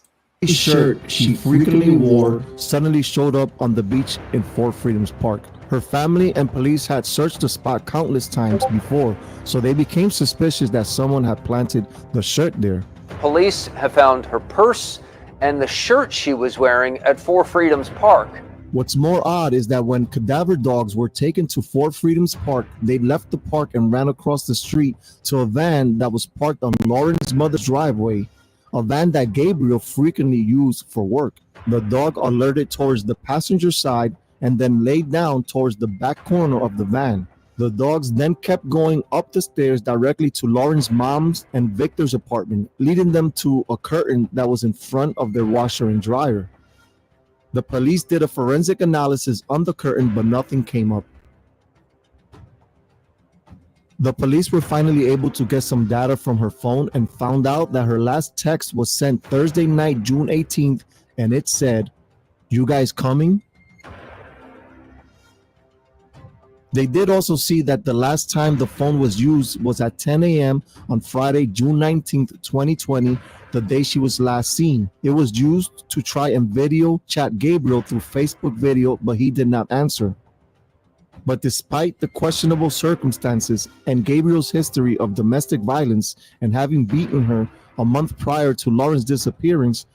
Shirt she frequently wore suddenly showed up on the beach in Fort Freedoms Park. Her family and police had searched the spot countless times before, so they became suspicious that someone had planted the shirt there. Police have found her purse and the shirt she was wearing at Fort Freedoms Park. What's more odd is that when cadaver dogs were taken to Fort Freedoms Park, they left the park and ran across the street to a van that was parked on Lauren's mother's driveway, a van that Gabriel frequently used for work. The dog alerted towards the passenger side and then laid down towards the back corner of the van. The dogs then kept going up the stairs directly to Lauren's mom's and Victor's apartment, leading them to a curtain that was in front of their washer and dryer. The police did a forensic analysis on the curtain, but nothing came up. The police were finally able to get some data from her phone and found out that her last text was sent Thursday night, June 18th, and it said, "You guys coming?" They did also see that the last time the phone was used was at 10 a.m. on Friday, June 19th, 2020, the day she was last seen. It was used to try and video chat Gabriel through Facebook video, but he did not answer. But despite the questionable circumstances and Gabriel's history of domestic violence and having beaten her a month prior to Lauren's disappearance,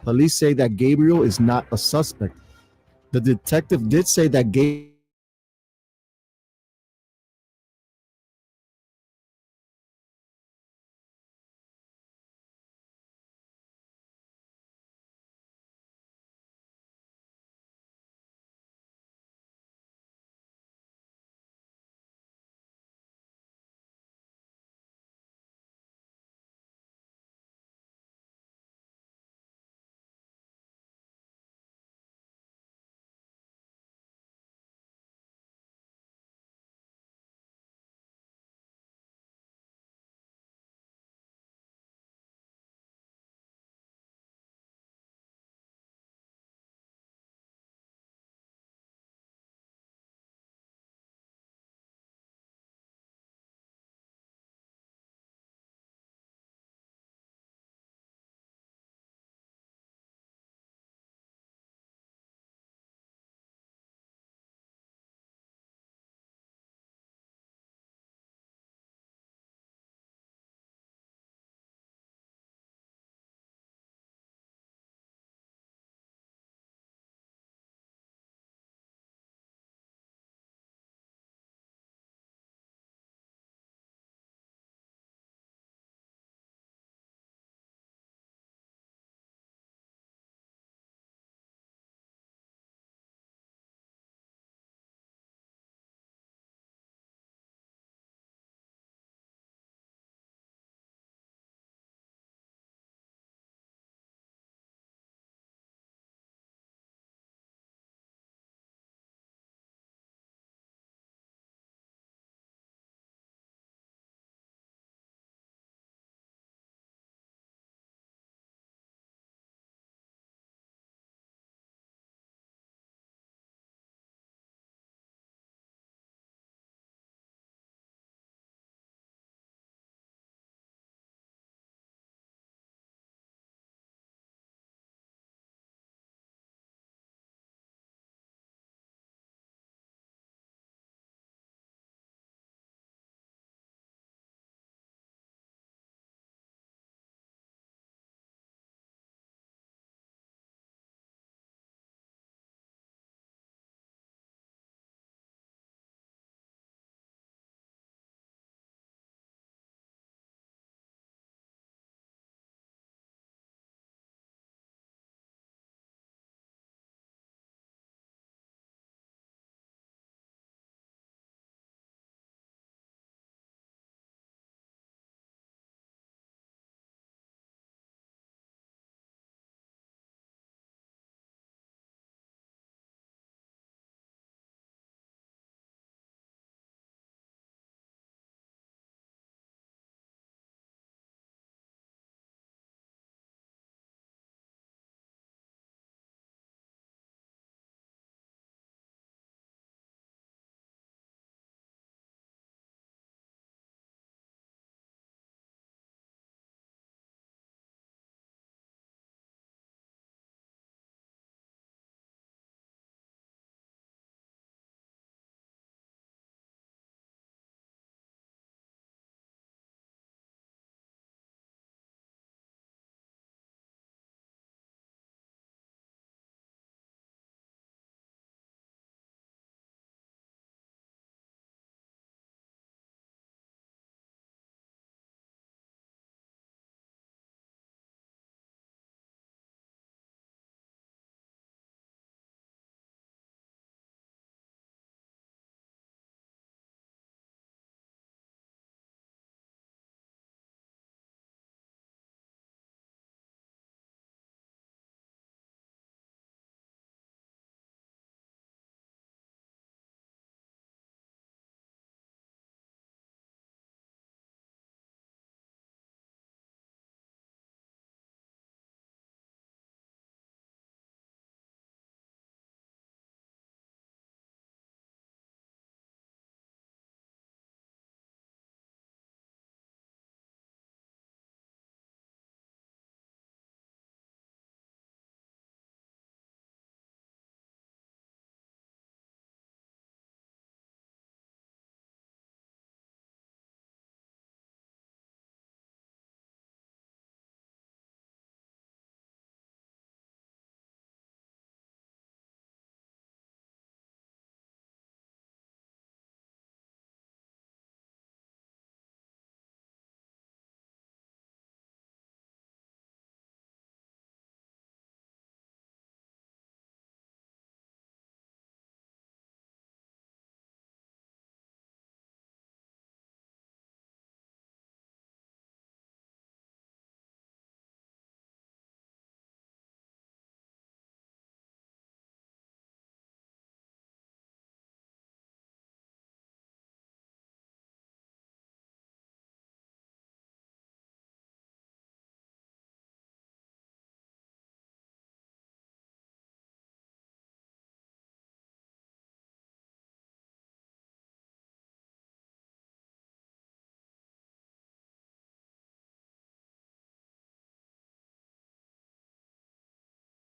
police say that Gabriel is not a suspect. The detective did say that Gabriel